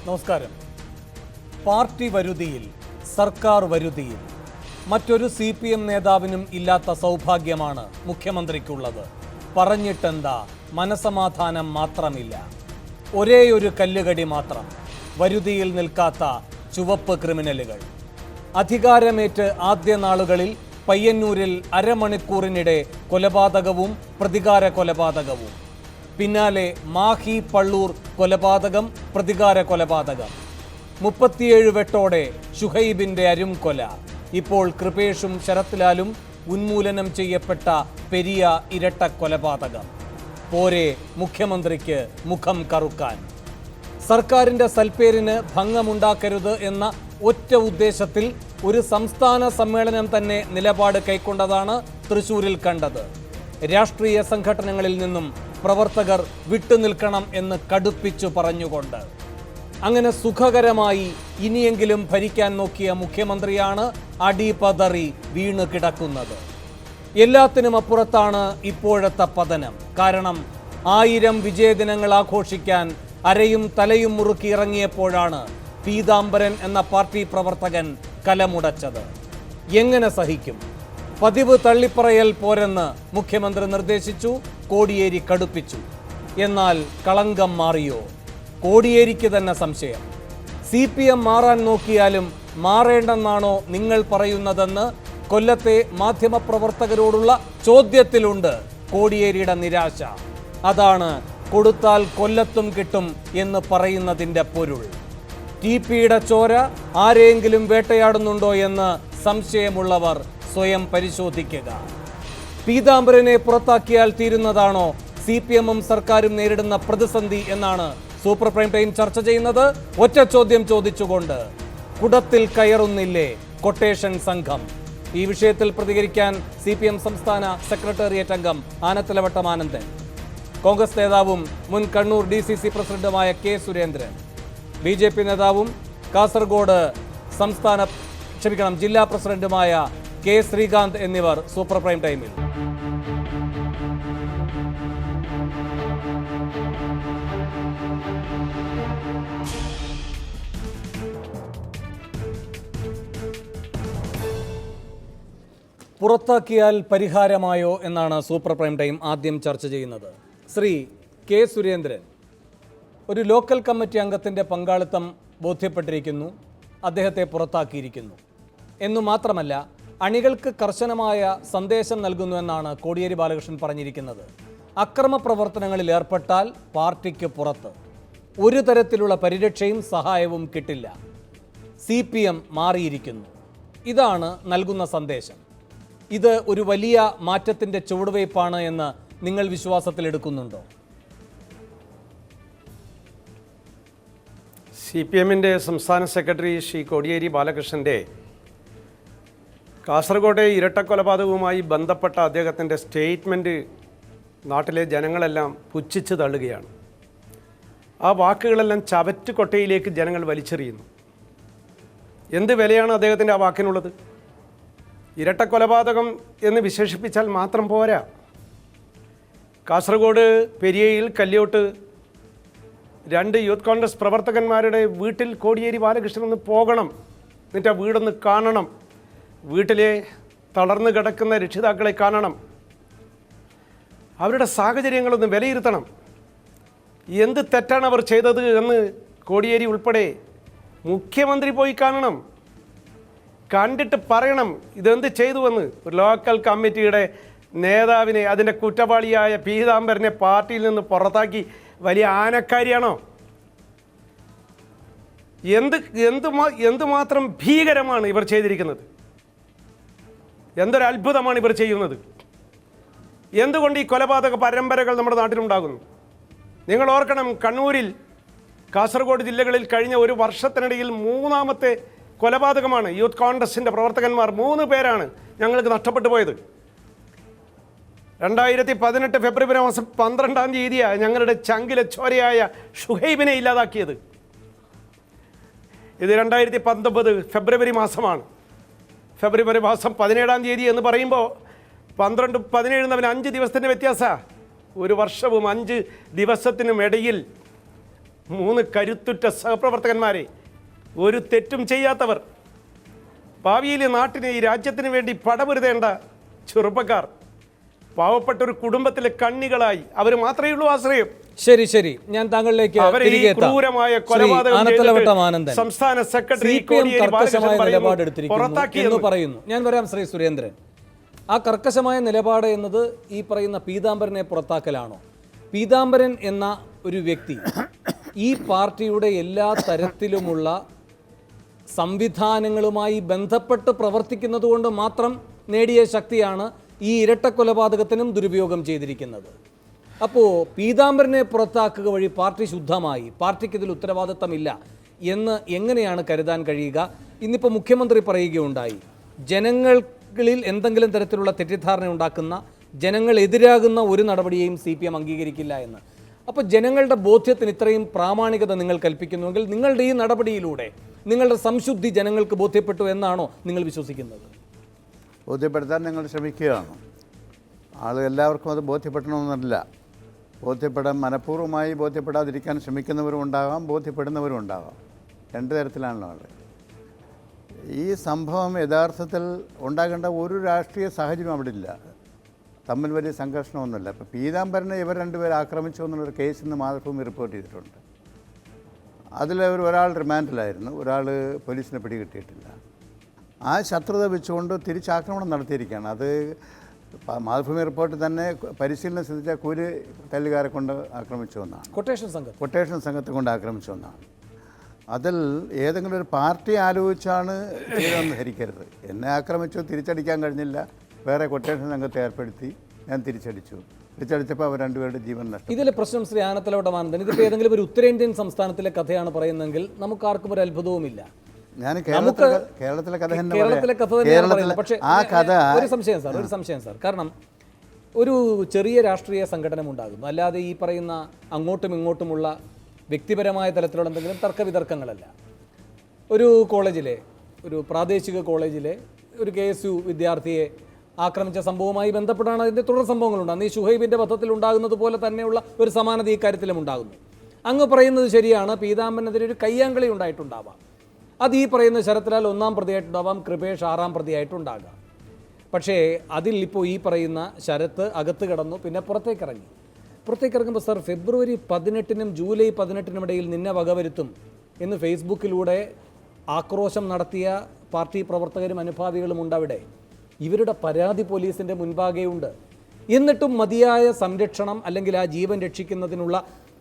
നമസ്കാരം. പാർട്ടി വരുതിയിൽ, സർക്കാർ വരുതിയിൽ മറ്റൊരു CPM നേതാവിനും ഇല്ലാത്ത സൗഭാഗ്യമാണ് മുഖ്യമന്ത്രിക്കുള്ളത്. പറഞ്ഞിട്ടെന്താ, മനസമാധാനം മാത്രമില്ല. ഒരേയൊരു കല്ലുകടി മാത്രം, വരുതിയിൽ നിൽക്കാത്ത ചുവപ്പ് ക്രിമിനലുകൾ. അധികാരമേറ്റ് ആദ്യ നാളുകളിൽ പയ്യന്നൂരിൽ അരമണിക്കൂറിനിടെ കൊലപാതകവും പ്രതികാര കൊലപാതകവും. പിന്നാലെ മാഹി പള്ളൂർ കൊലപാതകം, പ്രതികാര കൊലപാതകം. 37 വെട്ടോടെ ഷുഹൈബിന്റെ അരുംകൊല. ഇപ്പോൾ കൃപേഷും ശരത്ലാലും ഉന്മൂലനം ചെയ്യപ്പെട്ട പെരിയ ഇരട്ട കൊലപാതകം. പോരെ മുഖ്യമന്ത്രിക്ക് മുഖം കറുക്കാൻ. സർക്കാരിന്റെ സൽപ്പേരിന് ഭംഗമുണ്ടാക്കരുത് എന്ന ഒറ്റ ഉദ്ദേശത്തിൽ ഒരു സംസ്ഥാന സമ്മേളനം തന്നെ നിലപാട് കൈക്കൊണ്ടതാണ് തൃശൂരിൽ കണ്ടത്. രാഷ്ട്രീയ സംഘടനകളിൽ നിന്നും പ്രവർത്തകർ വിട്ടുനിൽക്കണം എന്ന് കടുപ്പിച്ചു പറഞ്ഞുകൊണ്ട്. അങ്ങനെ സുഖകരമായി ഇനിയെങ്കിലും ഭരിക്കാൻ നോക്കിയ മുഖ്യമന്ത്രിയാണ് അടിപതറി വീണ് കിടക്കുന്നത്. എല്ലാത്തിനും അപ്പുറത്താണ് ഇപ്പോഴത്തെ പതനം. കാരണം 1000 വിജയദിനങ്ങൾ ആഘോഷിക്കാൻ അരയും തലയും മുറുക്കി ഇറങ്ങിയപ്പോഴാണ് പീതാംബരൻ എന്ന പാർട്ടി പ്രവർത്തകൻ കലമുടച്ചത്. എങ്ങനെ സഹിക്കും? പതിവ് തള്ളിപ്പറയൽ പോരെന്ന് മുഖ്യമന്ത്രി നിർദ്ദേശിച്ചു. കോടിയേരി കടുപ്പിച്ചു. എന്നാൽ കളങ്കം മാറിയോ? കോടിയേരിക്ക് തന്നെ സംശയം. CPM മാറാൻ നോക്കിയാലും മാറേണ്ടെന്നാണോ നിങ്ങൾ പറയുന്നതെന്ന് കൊല്ലത്തെ മാധ്യമപ്രവർത്തകരോടുള്ള ചോദ്യത്തിലുണ്ട് കോടിയേരിയുടെ നിരാശ. അതാണ് കൊടുത്താൽ കൊല്ലത്തും കിട്ടും എന്ന് പറയുന്നതിൻ്റെ പൊരുൾ. TPയുടെ ചോര ആരെങ്കിലും വേട്ടയാടുന്നുണ്ടോ എന്ന് സംശയമുള്ളവർ സ്വയം പരിശോധിക്കുക. പീതാംബരനെ പുറത്താക്കിയാൽ തീരുന്നതാണോ CPMഉം സർക്കാരും നേരിടുന്ന പ്രതിസന്ധി എന്നാണ് സൂപ്പർ പ്രൈം ടൈം ചർച്ച ചെയ്യുന്നത്. ഒറ്റ ചോദ്യം ചോദിച്ചുകൊണ്ട്, കുടത്തിൽ കയറുന്നില്ലേ കൊട്ടേഷൻ സംഘം? ഈ വിഷയത്തിൽ പ്രതികരിക്കാൻ CPM സംസ്ഥാന സെക്രട്ടേറിയറ്റ് അംഗം ആനത്തലവട്ടം ആനന്ദൻ, കോൺഗ്രസ് നേതാവും മുൻ കണ്ണൂർ DCC പ്രസിഡന്റുമായ K. സുരേന്ദ്രൻ, BJP നേതാവും കാസർഗോഡ് ജില്ലാ പ്രസിഡന്റുമായ K. ശ്രീകാന്ത് എന്നിവർ സൂപ്പർ പ്രൈം ടൈമിൽ. പുറത്താക്കിയാൽ പരിഹാരമായോ എന്നാണ് സൂപ്പർ പ്രൈം ടൈം ആദ്യം ചർച്ച ചെയ്യുന്നത്. ശ്രീ K. സുരേന്ദ്രൻ, ഒരു ലോക്കൽ കമ്മിറ്റി അംഗത്തിൻ്റെ പങ്കാളിത്തം ബോധ്യപ്പെട്ടിരിക്കുന്നു, അദ്ദേഹത്തെ പുറത്താക്കിയിരിക്കുന്നു എന്നു മാത്രമല്ല, അണികൾക്ക് കർശനമായ സന്ദേശം നൽകുന്നുവെന്നാണ് കോടിയേരി ബാലകൃഷ്ണൻ പറഞ്ഞിരിക്കുന്നത്. അക്രമ പ്രവർത്തനങ്ങളിൽ ഏർപ്പെട്ടാൽ പാർട്ടിക്ക് പുറത്ത് ഒരു തരത്തിലുള്ള പരിരക്ഷയും സഹായവും കിട്ടില്ല. CPM മാറിയിരിക്കുന്നു. ഇതാണ് നൽകുന്ന സന്ദേശം. ഇത് ഒരു വലിയ മാറ്റത്തിൻ്റെ ചുവടുവയ്പ്പാണ് എന്ന് നിങ്ങൾ വിശ്വാസത്തിലെടുക്കുന്നുണ്ടോ? CPMൻ്റെ സംസ്ഥാന സെക്രട്ടറി ശ്രീ കോടിയേരി ബാലകൃഷ്ണൻ്റെ കാസർഗോഡ് ഇരട്ടക്കൊലപാതകവുമായി ബന്ധപ്പെട്ട അദ്ദേഹത്തിൻ്റെ സ്റ്റേറ്റ്മെൻറ്റ് നാട്ടിലെ ജനങ്ങളെല്ലാം പുച്ഛിച്ച് തള്ളുകയാണ്. ആ വാക്കുകളെല്ലാം ചവറ്റുകൊട്ടയിലേക്ക് ജനങ്ങൾ വലിച്ചെറിയുന്നു. എന്ത് വിലയാണ് അദ്ദേഹത്തിൻ്റെ ആ വാക്കിനുള്ളത്? ഇരട്ടക്കൊലപാതകം എന്ന് വിശേഷിപ്പിച്ചാൽ മാത്രം പോരാ. കാസർഗോഡ് പെരിയയിൽ കല്യോട്ട് 2 യൂത്ത് കോൺഗ്രസ് പ്രവർത്തകന്മാരുടെ വീട്ടിൽ കോടിയേരി ബാലകൃഷ്ണൻ ഒന്ന് പോകണം. എന്നിട്ട് ആ വീടൊന്ന് കാണണം. വീട്ടിലെ തളർന്നു കിടക്കുന്ന രക്ഷിതാക്കളെ കാണണം. അവരുടെ സാഹചര്യങ്ങളൊന്ന് വിലയിരുത്തണം. എന്ത് തെറ്റാണ് അവർ ചെയ്തത് എന്ന് കോടിയേരി ഉൾപ്പെടെ മുഖ്യമന്ത്രി പോയി കാണണം. കണ്ടിട്ട് പറയണം ഇതെന്ത് ചെയ്തുവെന്ന്. ഒരു ലോക്കൽ കമ്മിറ്റിയുടെ നേതാവിനെ, അതിൻ്റെ കുറ്റവാളിയായ പീതാംബരനെ പാർട്ടിയിൽ നിന്ന് പുറത്താക്കി വലിയ ആനക്കാരിയാണോ? എന്തുമാത്രം ഭീകരമാണ് ഇവർ ചെയ്തിരിക്കുന്നത്. എന്തൊരു അത്ഭുതമാണ് ഇവർ ചെയ്യുന്നത്. എന്തുകൊണ്ട് ഈ കൊലപാതക പരമ്പരകൾ നമ്മുടെ നാട്ടിലുണ്ടാകുന്നു? നിങ്ങൾ ഓർക്കണം, കണ്ണൂരിൽ, കാസർഗോഡ് ജില്ലകളിൽ കഴിഞ്ഞ ഒരു വർഷത്തിനിടയിൽ 3ാമത്തെ കൊലപാതകമാണ്. യൂത്ത് കോൺഗ്രസിൻ്റെ പ്രവർത്തകന്മാർ 3 പേരാണ് ഞങ്ങൾക്ക് നഷ്ടപ്പെട്ടു പോയത്. 2018 ഫെബ്രുവരി മാസം 12-ാം തീയതിയാണ് ഞങ്ങളുടെ ചങ്കിലെ ചോരയായ ഷുഹൈബിനെ ഇല്ലാതാക്കിയത്. ഇത് 2019 ഫെബ്രുവരി മാസമാണ്. ഫെബ്രുവരി മാസം 17-ാം തീയതി എന്ന് പറയുമ്പോൾ 12, 17 തമ്മിൽ 5 ദിവസത്തിൻ്റെ വ്യത്യാസമാണ്. ഒരു വർഷവും 5 ദിവസത്തിനും ഇടയിൽ 3 കരുത്തുറ്റ സഹപ്രവർത്തകന്മാരെ, ഒരു തെറ്റും ചെയ്യാത്തവർ, ഭാവിയിൽ നാട്ടിന് ഈ രാജ്യത്തിന് വേണ്ടി പടപൊരുതേണ്ട ചെറുപ്പക്കാർ, പാവപ്പെട്ട ഒരു കുടുംബത്തിലെ കണ്ണികളായി അവർ മാത്രമേ ഉള്ളൂ ആശ്രയം. ശരി ശരി, ഞാൻ താങ്കളിലേക്ക് തിരികെ എത്താം. ക്രൂരമായ ശ്രീ കൊലപാതകം ആനത്തലവട്ടം ആനന്ദൻ, സംസ്ഥാന സെക്രട്ടറി CPM കർക്കശമായ നിലപാടെടുത്തിരിക്കുന്നു എന്ന് പറയുന്നു. ഞാൻ വരാം ശ്രീ സുരേന്ദ്രൻ. ആ കർക്കശമായ നിലപാട് എന്നത് ഈ പറയുന്ന പീതാംബരനെ പുറത്താക്കലാണോ? പീതാംബരൻ എന്ന ഒരു വ്യക്തി ഈ പാർട്ടിയുടെ എല്ലാ തരത്തിലുമുള്ള സംവിധാനങ്ങളുമായി ബന്ധപ്പെട്ട് പ്രവർത്തിക്കുന്നത് കൊണ്ട് മാത്രം നേടിയ ശക്തിയാണ് ഈ ഇരട്ടക്കൊലപാതകത്തിനും ദുരുപയോഗം ചെയ്തിരിക്കുന്നത്. അപ്പോൾ പീതാംബരനെ പുറത്താക്കുക വഴി പാർട്ടി ശുദ്ധമായി, പാർട്ടിക്ക് ഇതിൽ ഉത്തരവാദിത്തമില്ല എന്ന് എങ്ങനെയാണ് കരുതാൻ കഴിയുക? ഇന്നിപ്പോൾ മുഖ്യമന്ത്രി പറയുകയുണ്ടായി, ജനങ്ങളിൽ എന്തെങ്കിലും തരത്തിലുള്ള തെറ്റിദ്ധാരണ ഉണ്ടാക്കുന്ന, ജനങ്ങൾ എതിരാകുന്ന ഒരു നടപടിയെയും CPM അംഗീകരിക്കില്ല എന്ന്. അപ്പോൾ ജനങ്ങളുടെ ബോധ്യത്തിന് ഇത്രയും പ്രാമാണികത നിങ്ങൾ കൽപ്പിക്കുന്നുവെങ്കിൽ നിങ്ങളുടെ ഈ നടപടിയിലൂടെ നിങ്ങളുടെ സംശുദ്ധി ജനങ്ങൾക്ക് ബോധ്യപ്പെട്ടു എന്നാണോ നിങ്ങൾ വിശ്വസിക്കുന്നത്? ബോധ്യപ്പെടുത്താൻ നിങ്ങൾ ശ്രമിക്കുകയാണ്. എല്ലാവർക്കും അത് ബോധ്യപ്പെടണമെന്നല്ല. മനഃപൂർവ്വമായി ബോധ്യപ്പെടാതിരിക്കാൻ ശ്രമിക്കുന്നവരും ഉണ്ടാകാം, ബോധ്യപ്പെടുന്നവരും ഉണ്ടാകാം. 2 തരത്തിലാണല്ലോ ആൾ. ഈ സംഭവം യഥാർത്ഥത്തിൽ ഉണ്ടാകേണ്ട ഒരു രാഷ്ട്രീയ സാഹചര്യം അവിടെ ഇല്ല. തമ്മിൽ വലിയ സംഘർഷമൊന്നുമില്ല. ഇപ്പോൾ പീതാംബരനെ ഇവർ 2 പേർ ആക്രമിച്ചു എന്നുള്ളൊരു കേസ് ഇന്ന് മാതൃഭൂമി റിപ്പോർട്ട് ചെയ്തിട്ടുണ്ട്. അതിൽ ഒരാൾ റിമാൻഡിലായിരുന്നു, ഒരാൾ പോലീസിനെ പിടികിട്ടിയിട്ടില്ല. ആ ശത്രുത വെച്ചുകൊണ്ട് തിരിച്ചാക്രമണം നടത്തിയിരിക്കുകയാണ്. അത് മാതൃഭൂമി റിപ്പോർട്ട് തന്നെ പരിശീലനം സിദ്ധിച്ച കൂലി തല്ലുകാരെ കൊണ്ട് ആക്രമിച്ചു എന്നാണ്. കൊട്ടേഷൻ സംഘത്തെ കൊണ്ട് ആക്രമിച്ചു എന്നാണ്. അതിൽ ഏതെങ്കിലും ഒരു പാർട്ടി ആലോചിച്ചാണ് ചെയ്തതെന്ന് ധരിക്കരുത്. എന്നെ ആക്രമിച്ചു, തിരിച്ചടിക്കാൻ കഴിഞ്ഞില്ല, വേറെ കൊട്ടേഷൻ സംഘത്തെ ഏർപ്പെടുത്തി, ഞാൻ തിരിച്ചടിച്ചപ്പോൾ അവർ 2 പേരുടെ ജീവൻ നഷ്ടം. ഇതിലെ പ്രശ്നം ശ്രീ ആനത്തലവട്ടം ആനന്ദൻ, ഇതിപ്പോൾ ഏതെങ്കിലും ഒരു ഉത്തരേന്ത്യൻ സംസ്ഥാനത്തിലെ കഥയാണ് പറയുന്നതെങ്കിൽ നമുക്കാർക്കും ഒരു അത്ഭുതവുമില്ല. ഞാൻ കേരളത്തിലെ കഥ തന്നെയാണ്. പക്ഷേ ഒരു സംശയം സാർ, കാരണം ഒരു ചെറിയ രാഷ്ട്രീയ സംഘടന ഉണ്ടാകുന്നു, അല്ലാതെ ഈ പറയുന്ന അങ്ങോട്ടും ഇങ്ങോട്ടുമുള്ള വ്യക്തിപരമായ തലത്തിലുള്ള എന്തെങ്കിലും തർക്കവിതർക്കങ്ങളല്ല. ഒരു പ്രാദേശിക കോളേജിലെ ഒരു KSU വിദ്യാർത്ഥിയെ ആക്രമിച്ച സംഭവവുമായി ബന്ധപ്പെട്ടാണ് അതിൻ്റെ തുടർ സംഭവങ്ങളുണ്ട്. അന്ന് ഈ ഷുഹൈബിൻ്റെ പദ്ധത്തിൽ ഉണ്ടാകുന്നത് പോലെ തന്നെയുള്ള ഒരു സമാനത ഈ കാര്യത്തിലും ഉണ്ടാകുന്നു. അങ്ങ് പറയുന്നത് ശരിയാണ്, പീതാംബരനെതിരെ ഒരു കയ്യാങ്കളി ഉണ്ടായിട്ടുണ്ടാവാം. അത് ഈ പറയുന്ന ശരത്ലാൽ 1ാം പ്രതിയായിട്ടുണ്ടാവാം, കൃപേഷ് 6ാം പ്രതിയായിട്ടുണ്ടാകാം. പക്ഷേ അതിൽ ഇപ്പോൾ ഈ പറയുന്ന ശരത്ത് അകത്ത് കിടന്നു, പിന്നെ പുറത്തേക്കിറങ്ങുമ്പോൾ സാർ, ഫെബ്രുവരി 18-നും ജൂലൈ 18-നും ഇടയിൽ നിന്നെ വകവരുത്തും എന്ന് ഫേസ്ബുക്കിലൂടെ ആക്രോശം നടത്തിയ പാർട്ടി പ്രവർത്തകരും അനുഭാവികളും ഉണ്ട് അവിടെ. ഇവരുടെ പരാതി പോലീസിൻ്റെ മുൻപാകെയുണ്ട്. എന്നിട്ടും മതിയായ സംരക്ഷണം അല്ലെങ്കിൽ ആ ജീവൻ രക്ഷിക്കുന്നതിനുള്ള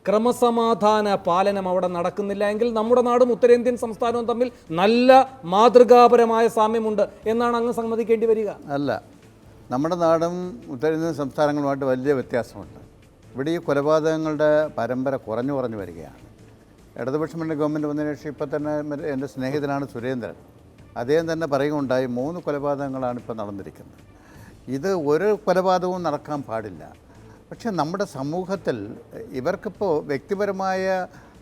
ക്രമസമാധാന പാലനം അവിടെ നടക്കുന്നില്ല എങ്കിൽ നമ്മുടെ നാടും ഉത്തരേന്ത്യൻ സംസ്ഥാനവും തമ്മിൽ നല്ല മാതൃകാപരമായ സാമ്യമുണ്ട് എന്നാണ് അങ്ങ് സമ്മതിക്കേണ്ടി വരിക. അല്ല, നമ്മുടെ നാടും ഉത്തരേന്ത്യൻ സംസ്ഥാനങ്ങളുമായിട്ട് വലിയ വ്യത്യാസമുണ്ട്. ഇവിടെ ഈ കൊലപാതകങ്ങളുടെ പരമ്പര കുറഞ്ഞു വരികയാണ്. ഇടതുപക്ഷ മുന്നണി ഗവൺമെൻറ് വന്നതിന് ശേഷം ഇപ്പം തന്നെ എൻ്റെ സ്നേഹിതനാണ് സുരേന്ദ്രൻ, അദ്ദേഹം തന്നെ പറയുകയുണ്ടായി, 3 കൊലപാതകങ്ങളാണ് ഇപ്പോൾ നടന്നിരിക്കുന്നത്. ഇത് ഒരു കൊലപാതകവും നടക്കാൻ പാടില്ല. പക്ഷേ നമ്മുടെ സമൂഹത്തിൽ ഇവർക്കിപ്പോൾ വ്യക്തിപരമായ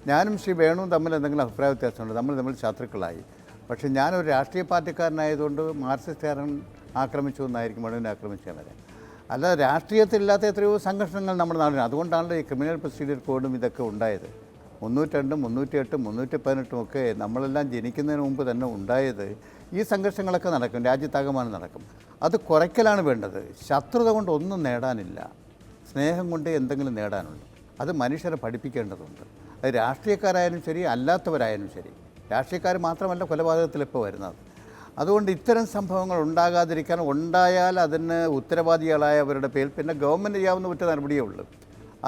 ഞാനും ശ്രീ വേണുവും തമ്മിൽ എന്തെങ്കിലും അഭിപ്രായ വ്യത്യാസമുണ്ട്, തമ്മിൽ ശത്രുക്കളായി. പക്ഷേ ഞാനൊരു രാഷ്ട്രീയ പാർട്ടിക്കാരനായതുകൊണ്ട് മാർക്സിസ്റ്റുകാരൻ ആക്രമിച്ചു എന്നായിരിക്കും വേണുവിനെ ആക്രമിച്ചാൽ വരെ. അല്ലാതെ രാഷ്ട്രീയത്തിലില്ലാത്ത എത്രയോ സംഘർഷങ്ങൾ നമ്മുടെ നാടിന്. അതുകൊണ്ടാണല്ലോ ഈ ക്രിമിനൽ പ്രൊസീജിയർ കോഡും ഇതൊക്കെ ഉണ്ടായത്. 302, 308, 318 ഒക്കെ നമ്മളെല്ലാം ജനിക്കുന്നതിന് മുമ്പ് തന്നെ ഉണ്ടായത്. ഈ സംഘർഷങ്ങളൊക്കെ നടക്കും, രാജ്യത്താകമാനം നടക്കും. അത് കുറയ്ക്കലാണ് വേണ്ടത്. ശത്രുത കൊണ്ട് ഒന്നും നേടാനില്ല, സ്നേഹം കൊണ്ട് എന്തെങ്കിലും നേടാനുണ്ട്. അത് മനുഷ്യരെ പഠിപ്പിക്കേണ്ടതുണ്ട്. അത് രാഷ്ട്രീയക്കാരായാലും ശരി, അല്ലാത്തവരായാലും ശരി. രാഷ്ട്രീയക്കാർ മാത്രമല്ല കൊലപാതകത്തിൽ ഇപ്പോൾ വരുന്നത്. അതുകൊണ്ട് ഇത്തരം സംഭവങ്ങൾ ഉണ്ടാകാതിരിക്കാൻ, ഉണ്ടായാൽ അതിന് ഉത്തരവാദികളായവരുടെ പേരിൽ പിന്നെ ഗവൺമെൻറ് ചെയ്യാവുന്ന ഒറ്റ നടപടിയേ ഉള്ളൂ.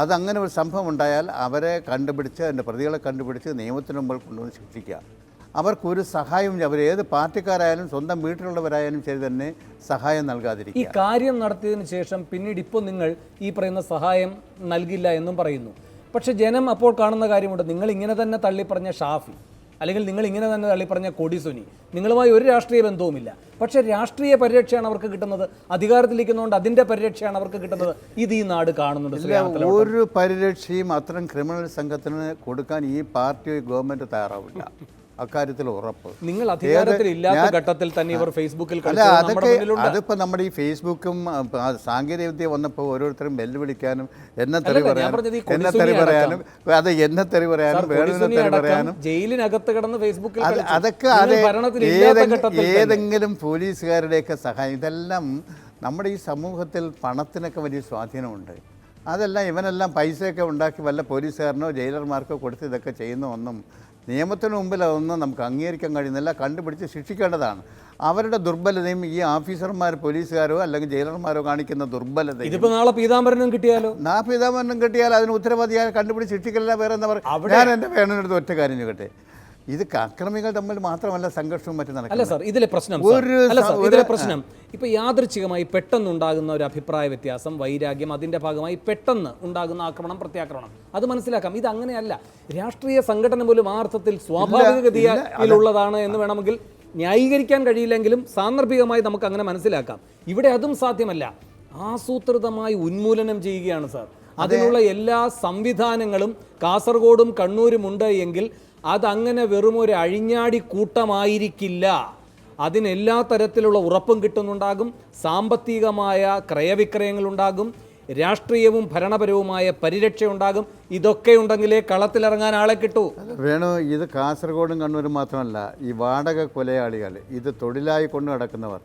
അതങ്ങനെ ഒരു സംഭവം ഉണ്ടായാൽ അവരെ കണ്ടുപിടിച്ച്, അതിൻ്റെ പ്രതികളെ കണ്ടുപിടിച്ച് നിയമത്തിന് മുമ്പിൽ കൊണ്ടുവന്ന് ശിക്ഷിക്കുക. അവർക്കൊരു സഹായം, അവരേത് പാർട്ടിക്കാരായാലും സ്വന്തം വീട്ടിലുള്ളവരായാലും ശരി തന്നെ സഹായം നൽകാതിരിക്കുക. ഈ കാര്യം നടത്തിയതിന് ശേഷം പിന്നീട് ഇപ്പോൾ നിങ്ങൾ ഈ പറയുന്ന സഹായം നൽകില്ല എന്നും പറയുന്നു. പക്ഷേ ജനം അപ്പോൾ കാണുന്ന കാര്യമുണ്ട്, നിങ്ങൾ ഇങ്ങനെ തന്നെ തള്ളിപ്പറഞ്ഞ ഷാഫി, അല്ലെങ്കിൽ നിങ്ങൾ ഇങ്ങനെ തന്നെ തള്ളിപ്പറഞ്ഞ കൊടിസുനി, നിങ്ങളുമായി ഒരു രാഷ്ട്രീയ ബന്ധവുമില്ല, പക്ഷേ രാഷ്ട്രീയ പരിരക്ഷയാണ് അവർക്ക് കിട്ടുന്നത്, അധികാരത്തിലിരിക്കുന്നതുകൊണ്ട് അതിൻ്റെ പരിരക്ഷയാണ് അവർക്ക് കിട്ടുന്നത്. ഇത് ഈ നാട് കാണുന്നുണ്ട്. ഒരു പരിരക്ഷയും അത്തരം ക്രിമിനൽ സംഘത്തിന് കൊടുക്കാൻ ഈ പാർട്ടി ഗവൺമെൻറ് തയ്യാറാവില്ല. അക്കാര്യത്തിൽ ഉറപ്പ്. നിങ്ങൾ അധികാരത്തിൽ ഇല്ലാത്ത ഘട്ടത്തിൽ തന്നെ ഇവർ ഫേസ്ബുക്കിൽ അല്ല, അതൊക്കെ അതിപ്പോൾ നമ്മുടെ ഈ ഫേസ്ബുക്കും സാങ്കേതികവിദ്യ വന്നപ്പോൾ ഓരോരുത്തരും വെല്ലുവിളിക്കാനും എന്നെ തെറി പറയാനും അത് എന്നെ തെറി പറയാനും വേണമെന്ന് തെറി പറയാനും ജയിലിനകത്ത് കിടന്ന് ഫേസ്ബുക്കിൽ അതൊക്കെ ഏതെങ്കിലും പോലീസുകാരുടെയൊക്കെ സഹായം. ഇതെല്ലാം നമ്മുടെ ഈ സമൂഹത്തിൽ പണത്തിനൊക്കെ വലിയ സ്വാധീനമുണ്ട്. അതെല്ലാം ഇവനെല്ലാം പൈസയൊക്കെ ഉണ്ടാക്കി വല്ല പോലീസുകാരനോ ജയിലർമാർക്കോ കൊടുത്ത് ഇതൊക്കെ ചെയ്യുന്ന ഒന്നും നിയമത്തിന് മുമ്പിൽ അതൊന്നും നമുക്ക് അംഗീകരിക്കാൻ കഴിയുന്നില്ല. കണ്ടുപിടിച്ച് ശിക്ഷിക്കേണ്ടതാണ്. അവരുടെ ദുർബലതയും ഈ ഓഫീസർമാർ പോലീസുകാരോ അല്ലെങ്കിൽ ജയിലർമാരോ കാണിക്കുന്ന ദുർബലത. ഇതിപ്പോൾ നാളെ പീതാംബരനും കിട്ടിയാലോ? പീതാംബരനും കിട്ടിയാൽ അതിന് ഉത്തരവാദിയായി കണ്ടുപിടിച്ച് ശിക്ഷിക്കല്ല. വേറെ എന്താ പറയുക? ഞാൻ എൻ്റെ വേണമെടുത്ത് ഒറ്റ കാര്യം ചോട്ടെ, ഇത് അക്രമികൾ തമ്മിൽ മാത്രമല്ല സംഘർഷവും മറ്റും നടക്കും. അല്ല സാർ, ഇതിലെ പ്രശ്നം ഇപ്പൊ യാദൃച്ഛികമായി പെട്ടെന്നുണ്ടാകുന്ന ഒരു അഭിപ്രായ വ്യത്യാസം, വൈരാഗ്യം, അതിന്റെ ഭാഗമായി പെട്ടെന്ന് ഉണ്ടാകുന്ന ആക്രമണം, പ്രത്യാക്രമണം, അത് മനസ്സിലാക്കാം. ഇത് അങ്ങനെയല്ല. രാഷ്ട്രീയ സംഘടന പോലും ആ അർത്ഥത്തിൽ സ്വാഭാവികഗതിയിലുള്ളതാണ് എന്ന് വേണമെങ്കിൽ ന്യായീകരിക്കാൻ കഴിയില്ലെങ്കിലും സാന്ദർഭികമായി നമുക്ക് അങ്ങനെ മനസ്സിലാക്കാം. ഇവിടെ അതും സാധ്യമല്ല. ആസൂത്രിതമായി ഉന്മൂലനം ചെയ്യുകയാണ് സാർ. അതിനുള്ള എല്ലാ സംവിധാനങ്ങളും കാസർഗോഡും കണ്ണൂരും ഉണ്ട് എങ്കിൽ അതങ്ങനെ വെറും ഒരു അഴിഞ്ഞാടി കൂട്ടമായിരിക്കില്ല. അതിനെല്ലാ തരത്തിലുള്ള ഉറപ്പും കിട്ടുന്നുണ്ടാകും. സാമ്പത്തികമായ ക്രയവിക്രയങ്ങളുണ്ടാകും. രാഷ്ട്രീയവും ഭരണപരവുമായ പരിരക്ഷയുണ്ടാകും. ഇതൊക്കെ ഉണ്ടെങ്കിലേ കളത്തിലിറങ്ങാൻ ആളെ കിട്ടൂ. വേണു, ഇത് കാസർഗോഡും കണ്ണൂരും മാത്രമല്ല, ഈ വാടക കൊലയാളികൾ, ഇത് തൊഴിലായി കൊണ്ടു നടക്കുന്നവർ,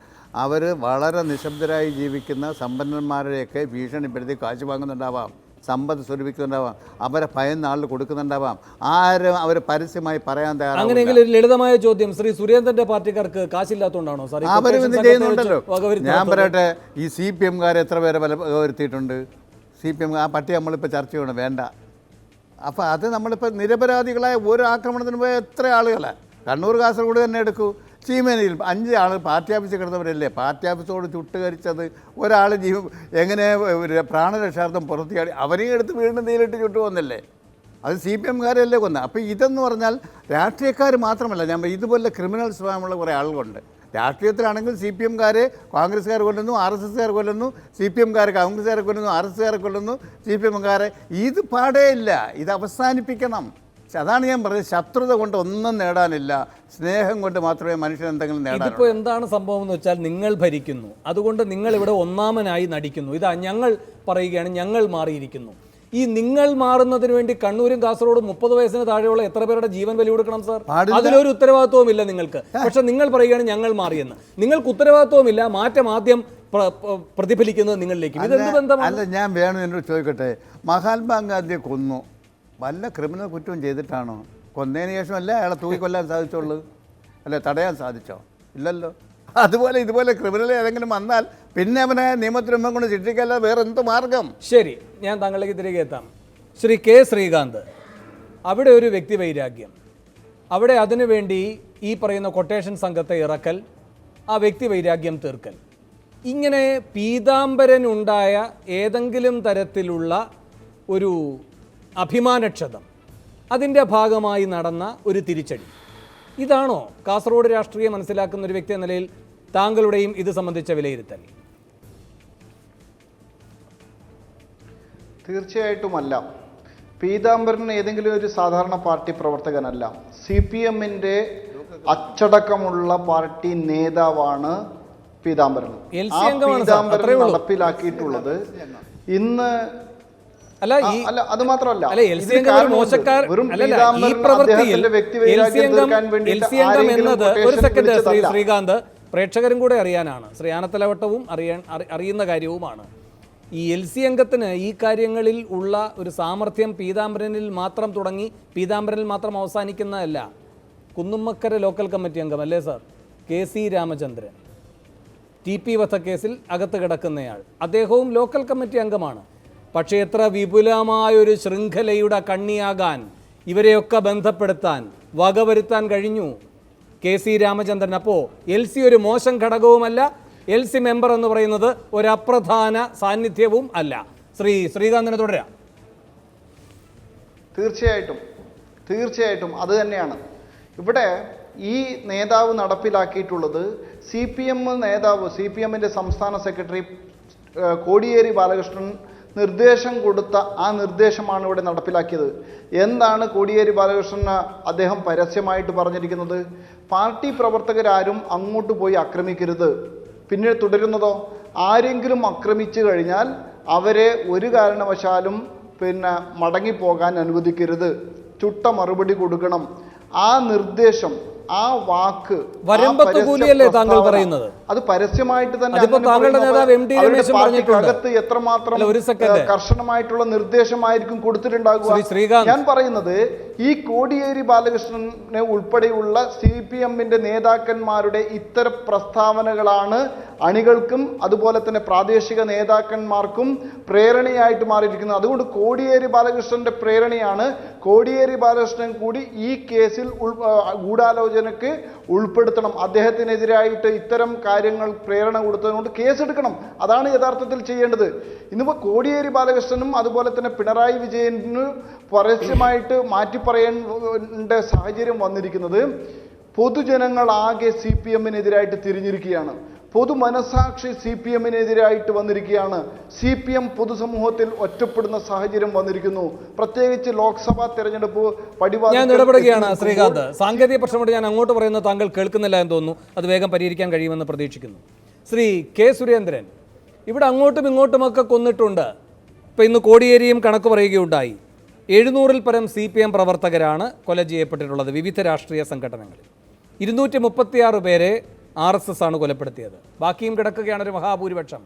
അവർ വളരെ നിശബ്ദരായി ജീവിക്കുന്ന സമ്പന്നന്മാരെയൊക്കെ ഭീഷണിപ്പെടുത്തി കാശ് വാങ്ങുന്നുണ്ടാവാം, സമ്പത്ത് സ്വരൂപിക്കുന്നുണ്ടാവാം, അവരെ ഭയന്ന ആളിൽ കൊടുക്കുന്നുണ്ടാവാം. ആരും അവർ പരസ്യമായി പറയാൻ തയ്യാറാണ്. അങ്ങനെയെങ്കിൽ ഒരു ലളിതമായ ചോദ്യം, ശ്രീ സുരേന്ദ്രന്റെ പാർട്ടിക്കാർക്ക് കാശില്ലാത്തതുകൊണ്ടാണോ സാർ അവരും ഇത് ചെയ്യുന്നുണ്ടല്ലോ? ഞാൻ പറയട്ടെ, ഈ CPM-കാർ എത്ര പേരെ വരുത്തിയിട്ടുണ്ട്? CPM ആ പട്ടി നമ്മളിപ്പോൾ ചർച്ച ചെയ്യണം, വേണ്ട. അപ്പോൾ അത് നമ്മളിപ്പോൾ നിരപരാധികളായ ഒരു ആക്രമണത്തിന് പോയ എത്ര ആളുകളാണ്? കണ്ണൂർ കാസർഗോഡ് തന്നെ എടുക്കൂ. ചീമേനിയിൽ 5 ആൾ പാർട്ടി ഓഫീസിൽ കിടന്നവരല്ലേ? പാർട്ടി ഓഫീസോട് ചുട്ടുകരിച്ചത് ഒരാൾ എങ്ങനെ പ്രാണരക്ഷാർത്ഥം പുറത്തിയാടി അവരെയും എടുത്ത് വീണ്ടും തീയിലിട്ട് ചുട്ടുപോകുന്നല്ലേ? അത് CPM-കാരല്ലേ കൊന്നത്. അപ്പോൾ ഇതെന്ന് പറഞ്ഞാൽ രാഷ്ട്രീയക്കാർ മാത്രമല്ല, ഞാൻ ഇതുപോലെ ക്രിമിനൽ സ്വഭാവമുള്ള കുറേ ആളുകളുണ്ട്. രാഷ്ട്രീയത്തിലാണെങ്കിൽ CPM-കാരെ കോൺഗ്രസ്സുകാർ കൊല്ലുന്നു, RSS-കാർ കൊല്ലുന്നു, CPM-കാരെ കോൺഗ്രസ്സുകാരെ കൊല്ലുന്നു, RSS-കാരെ കൊല്ലുന്നു, CPM-കാരെ. ഇത് പാടേ ഇല്ല. ഇത് അവസാനിപ്പിക്കണം. അതാണ് ഞാൻ പറഞ്ഞത്. ശത്രുത കൊണ്ട് ഒന്നും നേടാനില്ല, സ്നേഹം കൊണ്ട് മാത്രമേ മനുഷ്യൻ എന്തെങ്കിലും നേടാൻ. ഇപ്പോൾ എന്താണ് സംഭവം എന്ന് വെച്ചാൽ, നിങ്ങൾ ഭരിക്കുന്നു, അതുകൊണ്ട് നിങ്ങൾ ഇവിടെ ഒന്നാമനായി നടിക്കുന്നു. ഇതാ ഞങ്ങൾ പറയുകയാണ്, ഞങ്ങൾ മാറിയിരിക്കുന്നു. ഈ നിങ്ങൾ മാറുന്നതിന് വേണ്ടി കണ്ണൂരും കാസർഗോഡും 30 വയസ്സിന് താഴെയുള്ള എത്ര പേരുടെ ജീവൻ ബലി കൊടുക്കണം സാർ? അതിലൊരു ഉത്തരവാദിത്വവും ഇല്ല നിങ്ങൾക്ക്. പക്ഷെ നിങ്ങൾ പറയുകയാണ് ഞങ്ങൾ മാറിയെന്ന്. നിങ്ങൾക്ക് ഉത്തരവാദിത്വമില്ല. മാറ്റം ആദ്യം പ്രതിഫലിക്കുന്നത് നിങ്ങളിലേക്ക്. ഇതെന്ത് ബന്ധമാണ്? അല്ല, ഞാൻ വേണം എന്നോട് ചോദിക്കട്ടെ, മഹാത്മാഗാന്ധിയെ കൊന്നു, വല്ല ക്രിമിനൽ കുറ്റവും ചെയ്തിട്ടാണോ? കൊന്നതിന് ശേഷമല്ലേ അയാളെ തൂക്കിക്കൊല്ലാൻ സാധിച്ചുള്ളൂ? അല്ലെ തടയാൻ സാധിച്ചോ? ഇല്ലല്ലോ. അതുപോലെ ഇതുപോലെ ക്രിമിനൽ ഏതെങ്കിലും വന്നാൽ പിന്നെ അവനെ നിയമത്തിന് മുമ്പ് കൊണ്ട് ശിക്ഷിക്കല്ല വേറെ എന്ത് മാർഗം? ശരി, ഞാൻ താങ്കളിലേക്ക് തിരികെ എത്താം. ശ്രീ K. ശ്രീകാന്ത്, അവിടെ ഒരു വ്യക്തി വൈരാഗ്യം, അവിടെ അതിനുവേണ്ടി ഈ പറയുന്ന കൊട്ടേഷൻ സംഘത്തെ ഇറക്കൽ, ആ വ്യക്തി വൈരാഗ്യം തീർക്കൽ, ഇങ്ങനെ പീതാംബരനുണ്ടായ ഏതെങ്കിലും തരത്തിലുള്ള ഒരു അഭിമാനക്ഷതം, അതിൻ്റെ ഭാഗമായി നടന്ന ഒരു തിരിച്ചടി, ഇതാണോ കാസർഗോഡ് രാഷ്ട്രീയം മനസ്സിലാക്കുന്ന ഒരു വ്യക്തി എന്ന നിലയിൽ താങ്കളുടെയും ഇത് സംബന്ധിച്ച വിലയിരുത്തൽ? തീർച്ചയായിട്ടുമല്ല. പീതാംബരൻ ഏതെങ്കിലും ഒരു സാധാരണ പാർട്ടി പ്രവർത്തകനല്ല. CPM-ന്റെ അച്ചടക്കമുള്ള പാർട്ടി നേതാവാണ് പീതാംബരൻ. ആ പീതാംബരൻ നടപ്പിലാക്കിയിട്ടുള്ളത് ഇന്ന് അല്ല, അത് മാത്രമല്ല, ശ്രീകാന്ത്, പ്രേക്ഷകരും കൂടെ അറിയാനാണ്, ശ്രീ ആനത്തലവട്ടവും അറിയുന്ന കാര്യവുമാണ്. ഈ LC അംഗത്തിന് ഈ കാര്യങ്ങളിൽ ഉള്ള ഒരു സാമർഥ്യം പീതാംബരനിൽ മാത്രം തുടങ്ങി പീതാംബരനിൽ മാത്രം അവസാനിക്കുന്നതല്ല. കുന്നുമ്മക്കര ലോക്കൽ കമ്മിറ്റി അംഗം അല്ലേ സാർ KC രാമചന്ദ്രൻ, TP വധക്കേസിൽ അകത്ത് കിടക്കുന്നയാൾ, അദ്ദേഹവും ലോക്കൽ കമ്മിറ്റി അംഗമാണ്. പക്ഷേ എത്ര വിപുലമായൊരു ശൃംഖലയുടെ കണ്ണിയാകാൻ, ഇവരെയൊക്കെ ബന്ധപ്പെടുത്താൻ, വകവരുത്താൻ കഴിഞ്ഞു KC രാമചന്ദ്രൻ. അപ്പോൾ LC ഒരു മോശം ഘടകവുമല്ല, LC മെമ്പർ എന്ന് പറയുന്നത് ഒരു അപ്രധാന സാന്നിധ്യവും അല്ല. ശ്രീകാന്തിനെ തുടരാം. തീർച്ചയായിട്ടും അത് തന്നെയാണ് ഇവിടെ ഈ നേതാവ് നടപ്പിലാക്കിയിട്ടുള്ളത്. CPM നേതാവ്, CPM-ന്റെ സംസ്ഥാന സെക്രട്ടറി കോടിയേരി ബാലകൃഷ്ണൻ നിർദ്ദേശം കൊടുത്ത ആ നിർദ്ദേശമാണ് ഇവിടെ നടപ്പിലാക്കിയത്. എന്താണ് കോടിയേരി ബാലകൃഷ്ണൻ അദ്ദേഹം പരസ്യമായിട്ട് പറഞ്ഞിരിക്കുന്നത്? പാർട്ടി പ്രവർത്തകരാരും അങ്ങോട്ട് പോയി ആക്രമിക്കരുത്. പിന്നെ തുടരുന്നതോ, ആരെങ്കിലും ആക്രമിച്ചു കഴിഞ്ഞാൽ അവരെ ഒരു കാരണവശാലും മടങ്ങിപ്പോകാൻ അനുവദിക്കരുത്, ചുട്ട മറുപടി കൊടുക്കണം. ആ നിർദ്ദേശം, ആ വാക്ക്, വരമ്പത്ത് കൂലിയല്ലേ താങ്കൾ പറയുന്നത്? അത് പരസ്യമായിട്ട് തന്നെ പാർട്ടിക്കകത്ത് എത്രമാത്രം കർശനമായിട്ടുള്ള നിർദ്ദേശമായിരിക്കും കൊടുത്തിട്ടുണ്ടാകുക. ഞാൻ പറയുന്നത്, ഈ കോടിയേരി ബാലകൃഷ്ണനെ ഉൾപ്പെടെയുള്ള CPM-ന്റെ നേതാക്കന്മാരുടെ ഇത്തരം പ്രസ്താവനകളാണ് അണികൾക്കും അതുപോലെ തന്നെ പ്രാദേശിക നേതാക്കന്മാർക്കും പ്രേരണയായിട്ട് മാറിയിരിക്കുന്നത്. അതുകൊണ്ട് കോടിയേരി ബാലകൃഷ്ണന്റെ പ്രേരണയാണ്. കോടിയേരി ബാലകൃഷ്ണൻ കൂടി ഈ കേസിൽ ഗൂഢാലോചനയ്ക്ക് ഉൾപ്പെടുത്തണം. അദ്ദേഹത്തിനെതിരായിട്ട് ഇത്തരം കാര്യങ്ങൾ പ്രേരണ കൊടുത്തതുകൊണ്ട് കേസെടുക്കണം. അതാണ് യഥാർത്ഥത്തിൽ ചെയ്യേണ്ടത്. ഇന്നിപ്പോൾ കോടിയേരി ബാലകൃഷ്ണനും അതുപോലെ തന്നെ പിണറായി വിജയനും പരസ്യമായിട്ട് മാറ്റിപ്പറയേണ്ട സാഹചര്യം വന്നിരിക്കുന്നത് പൊതുജനങ്ങൾ ആകെ CPM-നെതിരായിട്ട് തിരിഞ്ഞിരിക്കുകയാണ്. പൊതുമനസാക്ഷി CPM-നെതിരായിട്ട് വന്നിരിക്കുകയാണ്. CPM പൊതുസമൂഹത്തിൽ ഒറ്റപ്പെടുന്ന സാഹചര്യം വന്നിരിക്കുന്നു. പ്രത്യേകിച്ച് ലോക്സഭാ തെരഞ്ഞെടുപ്പ് ഞാൻ ഇടപെടുകയാണ് ശ്രീകാന്ത്. സാങ്കേതിക പ്രശ്നമുണ്ട്, ഞാൻ അങ്ങോട്ട് പറയുന്നത് താങ്കൾ കേൾക്കുന്നില്ല എന്ന് തോന്നുന്നു. അത് വേഗം പരിഹരിക്കാൻ കഴിയുമെന്ന് പ്രതീക്ഷിക്കുന്നു. ശ്രീ കെ സുരേന്ദ്രൻ, ഇവിടെ അങ്ങോട്ടും ഇങ്ങോട്ടുമൊക്കെ കൊന്നിട്ടുണ്ട്. ഇപ്പം ഇന്ന് കോടിയേരിയും കണക്ക് പറയുകയുണ്ടായി. 700-ൽ പരം CPM പ്രവർത്തകരാണ് കൊല ചെയ്യപ്പെട്ടിട്ടുള്ളത് വിവിധ രാഷ്ട്രീയ സംഘടനകളിൽ. 236 പേരെ RSS ആണ് കൊലപ്പെടുത്തിയത്. ബാക്കിയും കിടക്കുകയാണ് ഒരു മഹാഭൂരിപക്ഷം.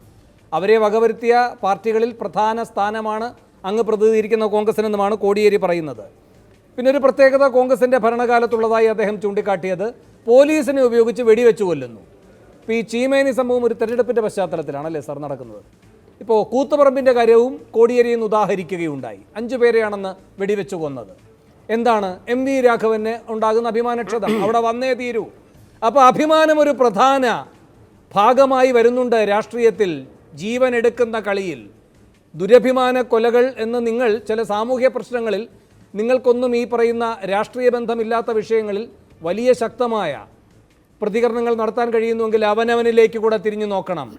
അവരെ വകവരുത്തിയ പാർട്ടികളിൽ പ്രധാന സ്ഥാനമാണ് അങ്ങ് പ്രതിനിധീകരിക്കുന്ന കോൺഗ്രസിനെന്നുമാണ് കോടിയേരി പറയുന്നത്. പിന്നെ ഒരു പ്രത്യേകത കോൺഗ്രസിൻ്റെ ഭരണകാലത്തുള്ളതായി അദ്ദേഹം ചൂണ്ടിക്കാട്ടിയത് പോലീസിനെ ഉപയോഗിച്ച് വെടിവെച്ച് കൊല്ലുന്നു. ഇപ്പോൾ ഈ ചീമേനി സംഭവം ഒരു തെരഞ്ഞെടുപ്പിൻ്റെ പശ്ചാത്തലത്തിലാണല്ലേ സാർ നടക്കുന്നത്? ഇപ്പോൾ കൂത്തുപറമ്പിൻ്റെ കാര്യവും കോടിയേരിയിൽ നിന്ന് ഉദാഹരിക്കുകയുണ്ടായി. 5 പേരെയാണെന്ന് വെടിവെച്ച് കൊന്നത്. എന്താണ് MV രാഘവന് ഉണ്ടാകുന്ന അഭിമാനക്ഷതം? അവിടെ വന്നേ തീരൂ. അപ്പോൾ അഭിമാനം ഒരു പ്രധാന ഭാഗമായി വരുന്നുണ്ട് രാഷ്ട്രീയത്തിൽ. ജീവൻ എടുക്കുന്ന കളിയിൽ ദുരഭിമാന കൊലകൾ എന്ന് നിങ്ങൾ ചില സാമൂഹ്യ പ്രശ്നങ്ങളിൽ നിങ്ങൾക്കൊന്നും ഈ പറയുന്ന രാഷ്ട്രീയ ബന്ധമില്ലാത്ത വിഷയങ്ങളിൽ വലിയ ശക്തമായ പ്രതികരണങ്ങൾ നടത്താൻ കഴിയുന്നുവെങ്കിൽ അവനവനിലേക്ക് കൂടെ തിരിഞ്ഞു നോക്കണം.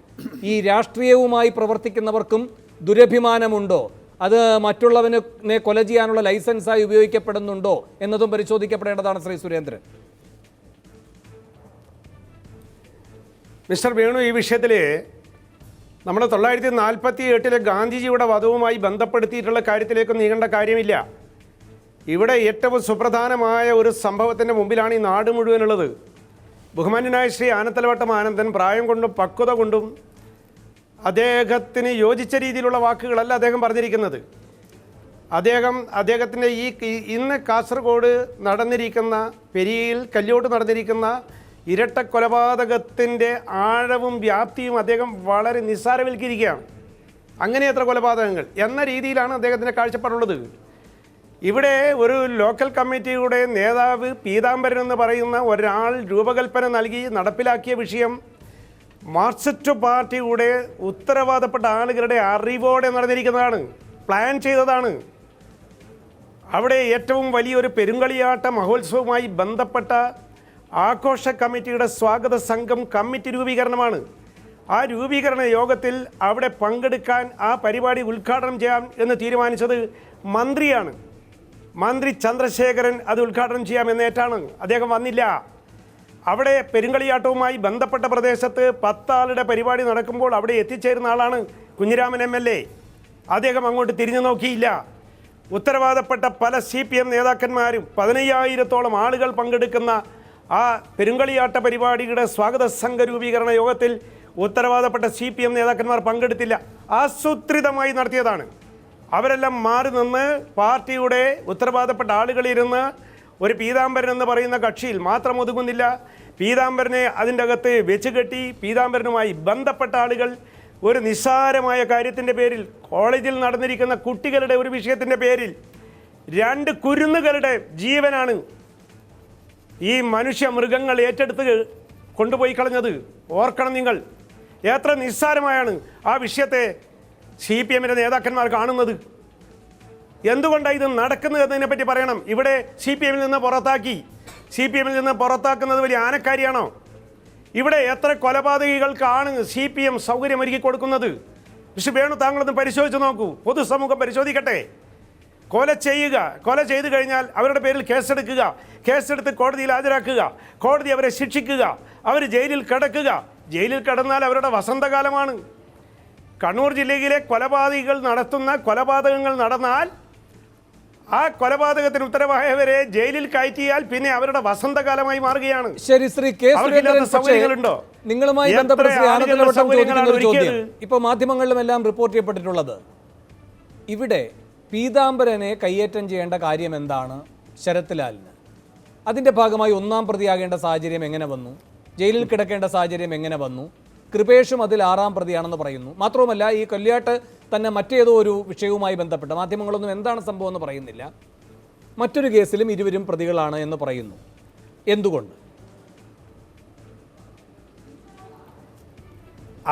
ഈ രാഷ്ട്രീയവുമായി പ്രവർത്തിക്കുന്നവർക്കും ദുരഭിമാനമുണ്ടോ? അത് മറ്റുള്ളവനെ കൊല ചെയ്യാനുള്ള ലൈസൻസായി ഉപയോഗിക്കപ്പെടുന്നുണ്ടോ എന്നതും പരിശോധിക്കപ്പെടേണ്ടതാണ്. ശ്രീ സുരേന്ദ്രൻ. മിസ്റ്റർ വേണു, ഈ വിഷയത്തിൽ നമ്മൾ 1948 ഗാന്ധിജിയുടെ വധവുമായി ബന്ധപ്പെടുത്തിയിട്ടുള്ള കാര്യത്തിലേക്കും നീങ്ങേണ്ട കാര്യമില്ല. ഇവിടെ ഏറ്റവും സുപ്രധാനമായ ഒരു സംഭവത്തിൻ്റെ മുമ്പിലാണ് ഈ നാട് മുഴുവനുള്ളത്. ബഹുമാന്യനായ ശ്രീ ആനത്തലവട്ടം ആനന്ദൻ പ്രായം കൊണ്ടും പക്വത കൊണ്ടും അദ്ദേഹത്തിന് യോജിച്ച രീതിയിലുള്ള വാക്കുകളല്ല അദ്ദേഹം പറഞ്ഞിരിക്കുന്നത്. അദ്ദേഹത്തിൻ്റെ ഇന്ന് കാസർഗോഡ് നടന്നിരിക്കുന്ന, പെരിയയിൽ കല്യോട്ട് നടന്നിരിക്കുന്ന ഇരട്ട കൊലപാതകത്തിൻ്റെ ആഴവും വ്യാപ്തിയും അദ്ദേഹം വളരെ നിസ്സാരവൽക്കരിക്കുകയാണ്. അങ്ങനെ എത്ര കൊലപാതകങ്ങൾ എന്ന രീതിയിലാണ് അദ്ദേഹത്തിൻ്റെ കാഴ്ചപ്പാടുള്ളത്. ഇവിടെ ഒരു ലോക്കൽ കമ്മിറ്റിയുടെ നേതാവ് പീതാംബരൻ എന്ന് പറയുന്ന ഒരാൾ രൂപകൽപ്പന നൽകി നടപ്പിലാക്കിയ വിഷയം മാർക്സിസ്റ്റ് പാർട്ടിയുടെ ഉത്തരവാദപ്പെട്ട ആളുകളുടെ അറിവോടെ നടന്നിരിക്കുന്നതാണ്, പ്ലാൻ ചെയ്തതാണ്. അവിടെ ഏറ്റവും വലിയൊരു പെരുങ്കളിയാട്ട മഹോത്സവവുമായി ബന്ധപ്പെട്ട ആഘോഷ കമ്മിറ്റിയുടെ സ്വാഗത സംഘം കമ്മിറ്റി രൂപീകരണമാണ്. ആ രൂപീകരണ യോഗത്തിൽ അവിടെ പങ്കെടുക്കാൻ, ആ പരിപാടി ഉദ്ഘാടനം ചെയ്യാം എന്ന് തീരുമാനിച്ചത് മന്ത്രിയാണ്. മന്ത്രി ചന്ദ്രശേഖരൻ അത് ഉദ്ഘാടനം ചെയ്യാമെന്നേറ്റാണ്. അദ്ദേഹം വന്നില്ല. അവിടെ പെരുങ്കളിയാട്ടവുമായി ബന്ധപ്പെട്ട പ്രദേശത്ത് 10 ആളുടെ പരിപാടി നടക്കുമ്പോൾ അവിടെ എത്തിച്ചേരുന്ന ആളാണ് കുഞ്ഞിരാമൻ MLA. അദ്ദേഹം അങ്ങോട്ട് തിരിഞ്ഞു നോക്കിയില്ല. ഉത്തരവാദപ്പെട്ട പല CPM നേതാക്കന്മാരും 15,000-ഓളം ആളുകൾ പങ്കെടുക്കുന്ന ആ പെരുങ്കളിയാട്ട പരിപാടിയുടെ സ്വാഗത സംഘ രൂപീകരണ യോഗത്തിൽ ഉത്തരവാദപ്പെട്ട CPM നേതാക്കന്മാർ പങ്കെടുത്തില്ല. ആസൂത്രിതമായി നടത്തിയതാണ്. അവരെല്ലാം മാറി നിന്ന് പാർട്ടിയുടെ ഉത്തരവാദപ്പെട്ട ആളുകളിരുന്ന് ഒരു പീതാംബരൻ എന്ന് പറയുന്ന കക്ഷിയിൽ മാത്രം ഒതുങ്ങുന്നില്ല. പീതാംബരനെ അതിൻ്റെ അകത്ത് വെച്ച് കെട്ടി പീതാംബരനുമായി ബന്ധപ്പെട്ട ആളുകൾ ഒരു നിസ്സാരമായ കാര്യത്തിൻ്റെ പേരിൽ, കോളേജിൽ നടന്നിരിക്കുന്ന കുട്ടികളുടെ ഒരു വിഷയത്തിൻ്റെ പേരിൽ 2 കുരുന്നുകളുടെ ജീവനാണ് ഈ മനുഷ്യ മൃഗങ്ങൾ ഏറ്റെടുത്ത് കൊണ്ടുപോയി കളഞ്ഞത്. ഓർക്കണം നിങ്ങൾ, എത്ര നിസ്സാരമായാണ് ആ വിഷയത്തെ CPM-ന്റെ നേതാക്കന്മാർ കാണുന്നത്. എന്തുകൊണ്ടാണ് ഇത് നടക്കുന്നത് എന്നതിനെപ്പറ്റി പറയണം. ഇവിടെ CPM-ൽ നിന്ന് പുറത്താക്കി. CPM-ൽ നിന്ന് പുറത്താക്കുന്നത് വലിയ ആനക്കാരിയാണോ? ഇവിടെ എത്ര കൊലപാതകികൾക്കാണ് CPM സൗകര്യമൊരുക്കി കൊടുക്കുന്നത്? മിസ്റ്റർ വേണു, താങ്കളൊന്ന് പരിശോധിച്ച് നോക്കൂ, പൊതുസമൂഹം പരിശോധിക്കട്ടെ. കൊല ചെയ്തു കഴിഞ്ഞാൽ അവരുടെ പേരിൽ കേസെടുക്കുക, കേസെടുത്ത് കോടതിയിൽ ഹാജരാക്കുക, കോടതി അവരെ ശിക്ഷിക്കുക, അവർ ജയിലിൽ കിടക്കുക. ജയിലിൽ കിടന്നാൽ അവരുടെ വസന്തകാലമാണ്. കണ്ണൂർ ജില്ലയിലെ കൊലപാതകങ്ങൾ നടന്നാൽ ആ കൊലപാതകത്തിന് ഉത്തരവായവരെ ജയിലിൽ കയറ്റിയാൽ പിന്നെ അവരുടെ വസന്തകാലമായി മാറുകയാണ്. ശരി, ശ്രീ കെ സുരേന്ദ്രൻ, സൗകര്യങ്ങളുണ്ടോ? നിങ്ങളുമായി ബന്ധപ്പെട്ട ശ്രീ ആനന്ദവട്ടം ചോദിക്കുന്ന ഒരു ചോദ്യം ഇപ്പോൾ മാധ്യമങ്ങളിലുമെല്ലാം റിപ്പോർട്ട് ചെയ്യപ്പെട്ടിട്ടുള്ളത്, ഇവിടെ പീതാംബരനെ കയ്യേറ്റം ചെയ്യേണ്ട കാര്യം എന്താണ് ശരത്ലാലിന്? അതിൻ്റെ ഭാഗമായി ഒന്നാം പ്രതിയാകേണ്ട സാഹചര്യം എങ്ങനെ വന്നു? ജയിലിൽ കിടക്കേണ്ട സാഹചര്യം എങ്ങനെ വന്നു? കൃപേഷും അതിൽ 6ാം പ്രതിയാണെന്ന് പറയുന്നു. മാത്രവുമല്ല, ഈ കൊല്ലിയാട്ട് തന്നെ മറ്റേതോ ഒരു വിഷയവുമായി ബന്ധപ്പെട്ട് മാധ്യമങ്ങളൊന്നും എന്താണ് സംഭവം എന്ന് പറയുന്നില്ല, മറ്റൊരു കേസിലും ഇരുവരും പ്രതികളാണ് എന്ന് പറയുന്നു. എന്തുകൊണ്ട്?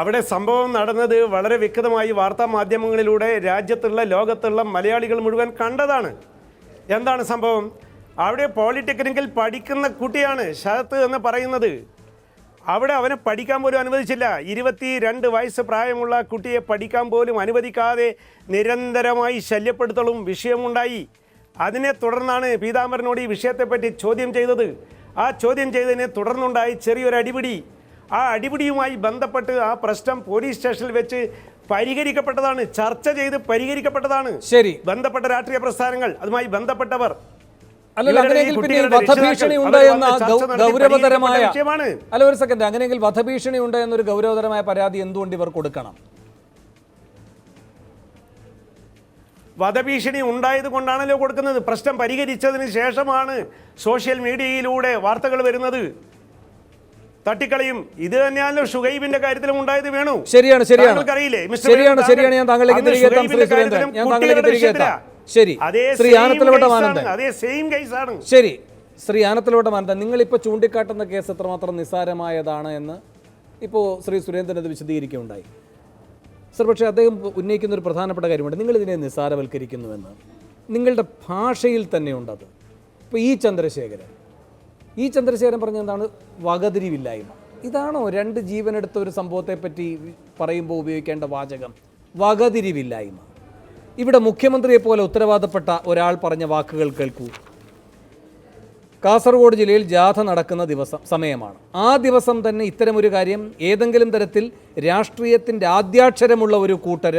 അവിടെ സംഭവം നടന്നത് വളരെ വ്യക്തമായി വാർത്താ മാധ്യമങ്ങളിലൂടെ രാജ്യത്തുള്ള ലോകത്തുള്ള മലയാളികൾ മുഴുവൻ കണ്ടതാണ്. എന്താണ് സംഭവം? അവിടെ പോളിടെക്നിക്കിൽ പഠിക്കുന്ന കുട്ടിയാണ് ശരത്ത് എന്ന് പറയുന്നത്. അവിടെ അവനെ പഠിക്കാൻ പോലും അനുവദിച്ചില്ല. 22 വയസ്സ് പ്രായമുള്ള കുട്ടിയെ പഠിക്കാൻ പോലും അനുവദിക്കാതെ നിരന്തരമായി ശല്യപ്പെടുത്തലും വിഷയമുണ്ടായി. അതിനെ തുടർന്നാണ് പീതാംബരനോട് ഈ വിഷയത്തെപ്പറ്റി ചോദ്യം ചെയ്തത്. ആ ചോദ്യം ചെയ്തതിനെ തുടർന്നുണ്ടായി ചെറിയൊരു അടിപിടി. ആ അടിപിടിയുമായി ബന്ധപ്പെട്ട് ആ പ്രശ്നം പോലീസ് സ്റ്റേഷനിൽ വെച്ച് പരിഹരിക്കപ്പെട്ടതാണ്, ചർച്ച ചെയ്ത് പരിഹരിക്കപ്പെട്ടതാണ്. ശരി, ബന്ധപ്പെട്ട രാഷ്ട്രീയ പ്രസ്ഥാനങ്ങൾ, അതുമായി ബന്ധപ്പെട്ടവർ. അങ്ങനെയെങ്കിൽ വധഭീഷണി ഉണ്ട് എന്ന ഗൗരവതരമായ ഒരു സെക്കൻഡ്, അങ്ങനെയെങ്കിൽ വധഭീഷണി ഉണ്ട് എന്നൊരു ഗൗരവതരമായ പരാതി എന്തുകൊണ്ട് ഇവർ കൊടുക്കണം? വധഭീഷണി ഉണ്ടായത് കൊണ്ടാണല്ലോ കൊടുക്കുന്നത്. പ്രശ്നം പരിഹരിച്ചതിന് ശേഷമാണ് സോഷ്യൽ മീഡിയയിലൂടെ വാർത്തകൾ വരുന്നത്. തട്ടിക്കളയും. ഇത് തന്നെയാണല്ലോ ഷുഹൈബിന്റെ കാര്യത്തിലും ഉണ്ടായത്. വേണു, ശരിയാണ്, അറിയില്ലേ? ഞാൻ താങ്കളിലേക്ക് തിരികെ എത്താം ശ്രീ സുരേന്ദ്രൻ, ഞാൻ താങ്കളിലേക്ക് തിരികെ എത്താം. ശരി, ശ്രീ ആനത്തലവട്ടമാനന്ദൻ. ശരി, ശ്രീ ആനത്തലവട്ടമാനന്ദൻ, നിങ്ങളിപ്പോൾ ചൂണ്ടിക്കാട്ടുന്ന കേസ് എത്രമാത്രം നിസ്സാരമായതാണ് എന്ന് ഇപ്പോൾ ശ്രീ സുരേന്ദ്രൻ അത് വിശദീകരിക്കുകയുണ്ടായി. സർ, പക്ഷേ അദ്ദേഹം ഉന്നയിക്കുന്ന ഒരു പ്രധാനപ്പെട്ട കാര്യമുണ്ട്. നിങ്ങളിതിനെ നിസ്സാരവൽക്കരിക്കുന്നുവെന്ന് നിങ്ങളുടെ ഭാഷയിൽ തന്നെയുണ്ടത്. ഇപ്പോൾ ഈ ചന്ദ്രശേഖരൻ പറഞ്ഞ എന്താണ്? വകതിരിവില്ലായ്മ. ഇതാണോ 2 ജീവനെടുത്ത ഒരു സംഭവത്തെപ്പറ്റി പറയുമ്പോൾ ഉപയോഗിക്കേണ്ട വാചകം? വകതിരിവില്ലായ്മ. ഇവിടെ മുഖ്യമന്ത്രിയെ പോലെ ഉത്തരവാദപ്പെട്ട ഒരാൾ പറഞ്ഞ വാക്കുകൾ കേൾക്കൂ. കാസർഗോഡ് ജില്ലയിൽ ജാഥ നടക്കുന്ന സമയമാണ്. ആ ദിവസം തന്നെ ഇത്തരമൊരു കാര്യം ഏതെങ്കിലും തരത്തിൽ രാഷ്ട്രീയത്തിൻ്റെ ആദ്യാക്ഷരമുള്ള ഒരു കൂട്ടർ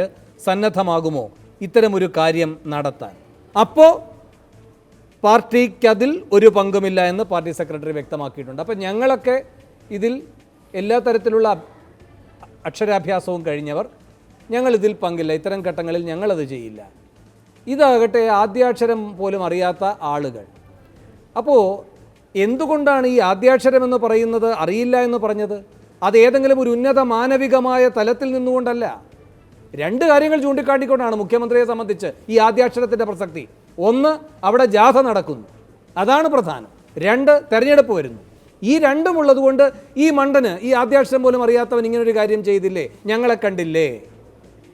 സന്നദ്ധമാകുമോ ഇത്തരമൊരു കാര്യം നടത്താൻ? അപ്പോൾ പാർട്ടിക്കതിൽ ഒരു പങ്കുമില്ല എന്ന് പാർട്ടി സെക്രട്ടറി വ്യക്തമാക്കിയിട്ടുണ്ട്. അപ്പം ഞങ്ങളൊക്കെ ഇതിൽ എല്ലാ തരത്തിലുള്ള അക്ഷരാഭ്യാസവും കഴിഞ്ഞവർ, ഞങ്ങളിതിൽ പങ്കില്ല, ഇത്തരം ഘട്ടങ്ങളിൽ ഞങ്ങളത് ചെയ്യില്ല. ഇതാകട്ടെ ആദ്യാക്ഷരം പോലും അറിയാത്ത ആളുകൾ. അപ്പോൾ എന്തുകൊണ്ടാണ് ഈ ആദ്യാക്ഷരം എന്ന് പറയുന്നത് അറിയില്ല എന്ന് പറഞ്ഞത്? അത് ഏതെങ്കിലും ഒരു ഉന്നത മാനവികമായ തലത്തിൽ നിന്നുകൊണ്ടല്ല. 2 കാര്യങ്ങൾ ചൂണ്ടിക്കാട്ടിക്കൊണ്ടാണ് മുഖ്യമന്ത്രിയെ സംബന്ധിച്ച് ഈ ആദ്യാക്ഷരത്തിൻ്റെ പ്രസക്തി. 1, അവിടെ ജാഥ നടക്കുന്നു, അതാണ് പ്രധാനം. 2, തെരഞ്ഞെടുപ്പ് വരുന്നു. ഈ 2ഉം ഉള്ളതുകൊണ്ട് ഈ മണ്ടന്, ഈ ആദ്യാക്ഷരം പോലും അറിയാത്തവൻ ഇങ്ങനൊരു കാര്യം ചെയ്തില്ലേ, ഞങ്ങളെ കണ്ടില്ലേ,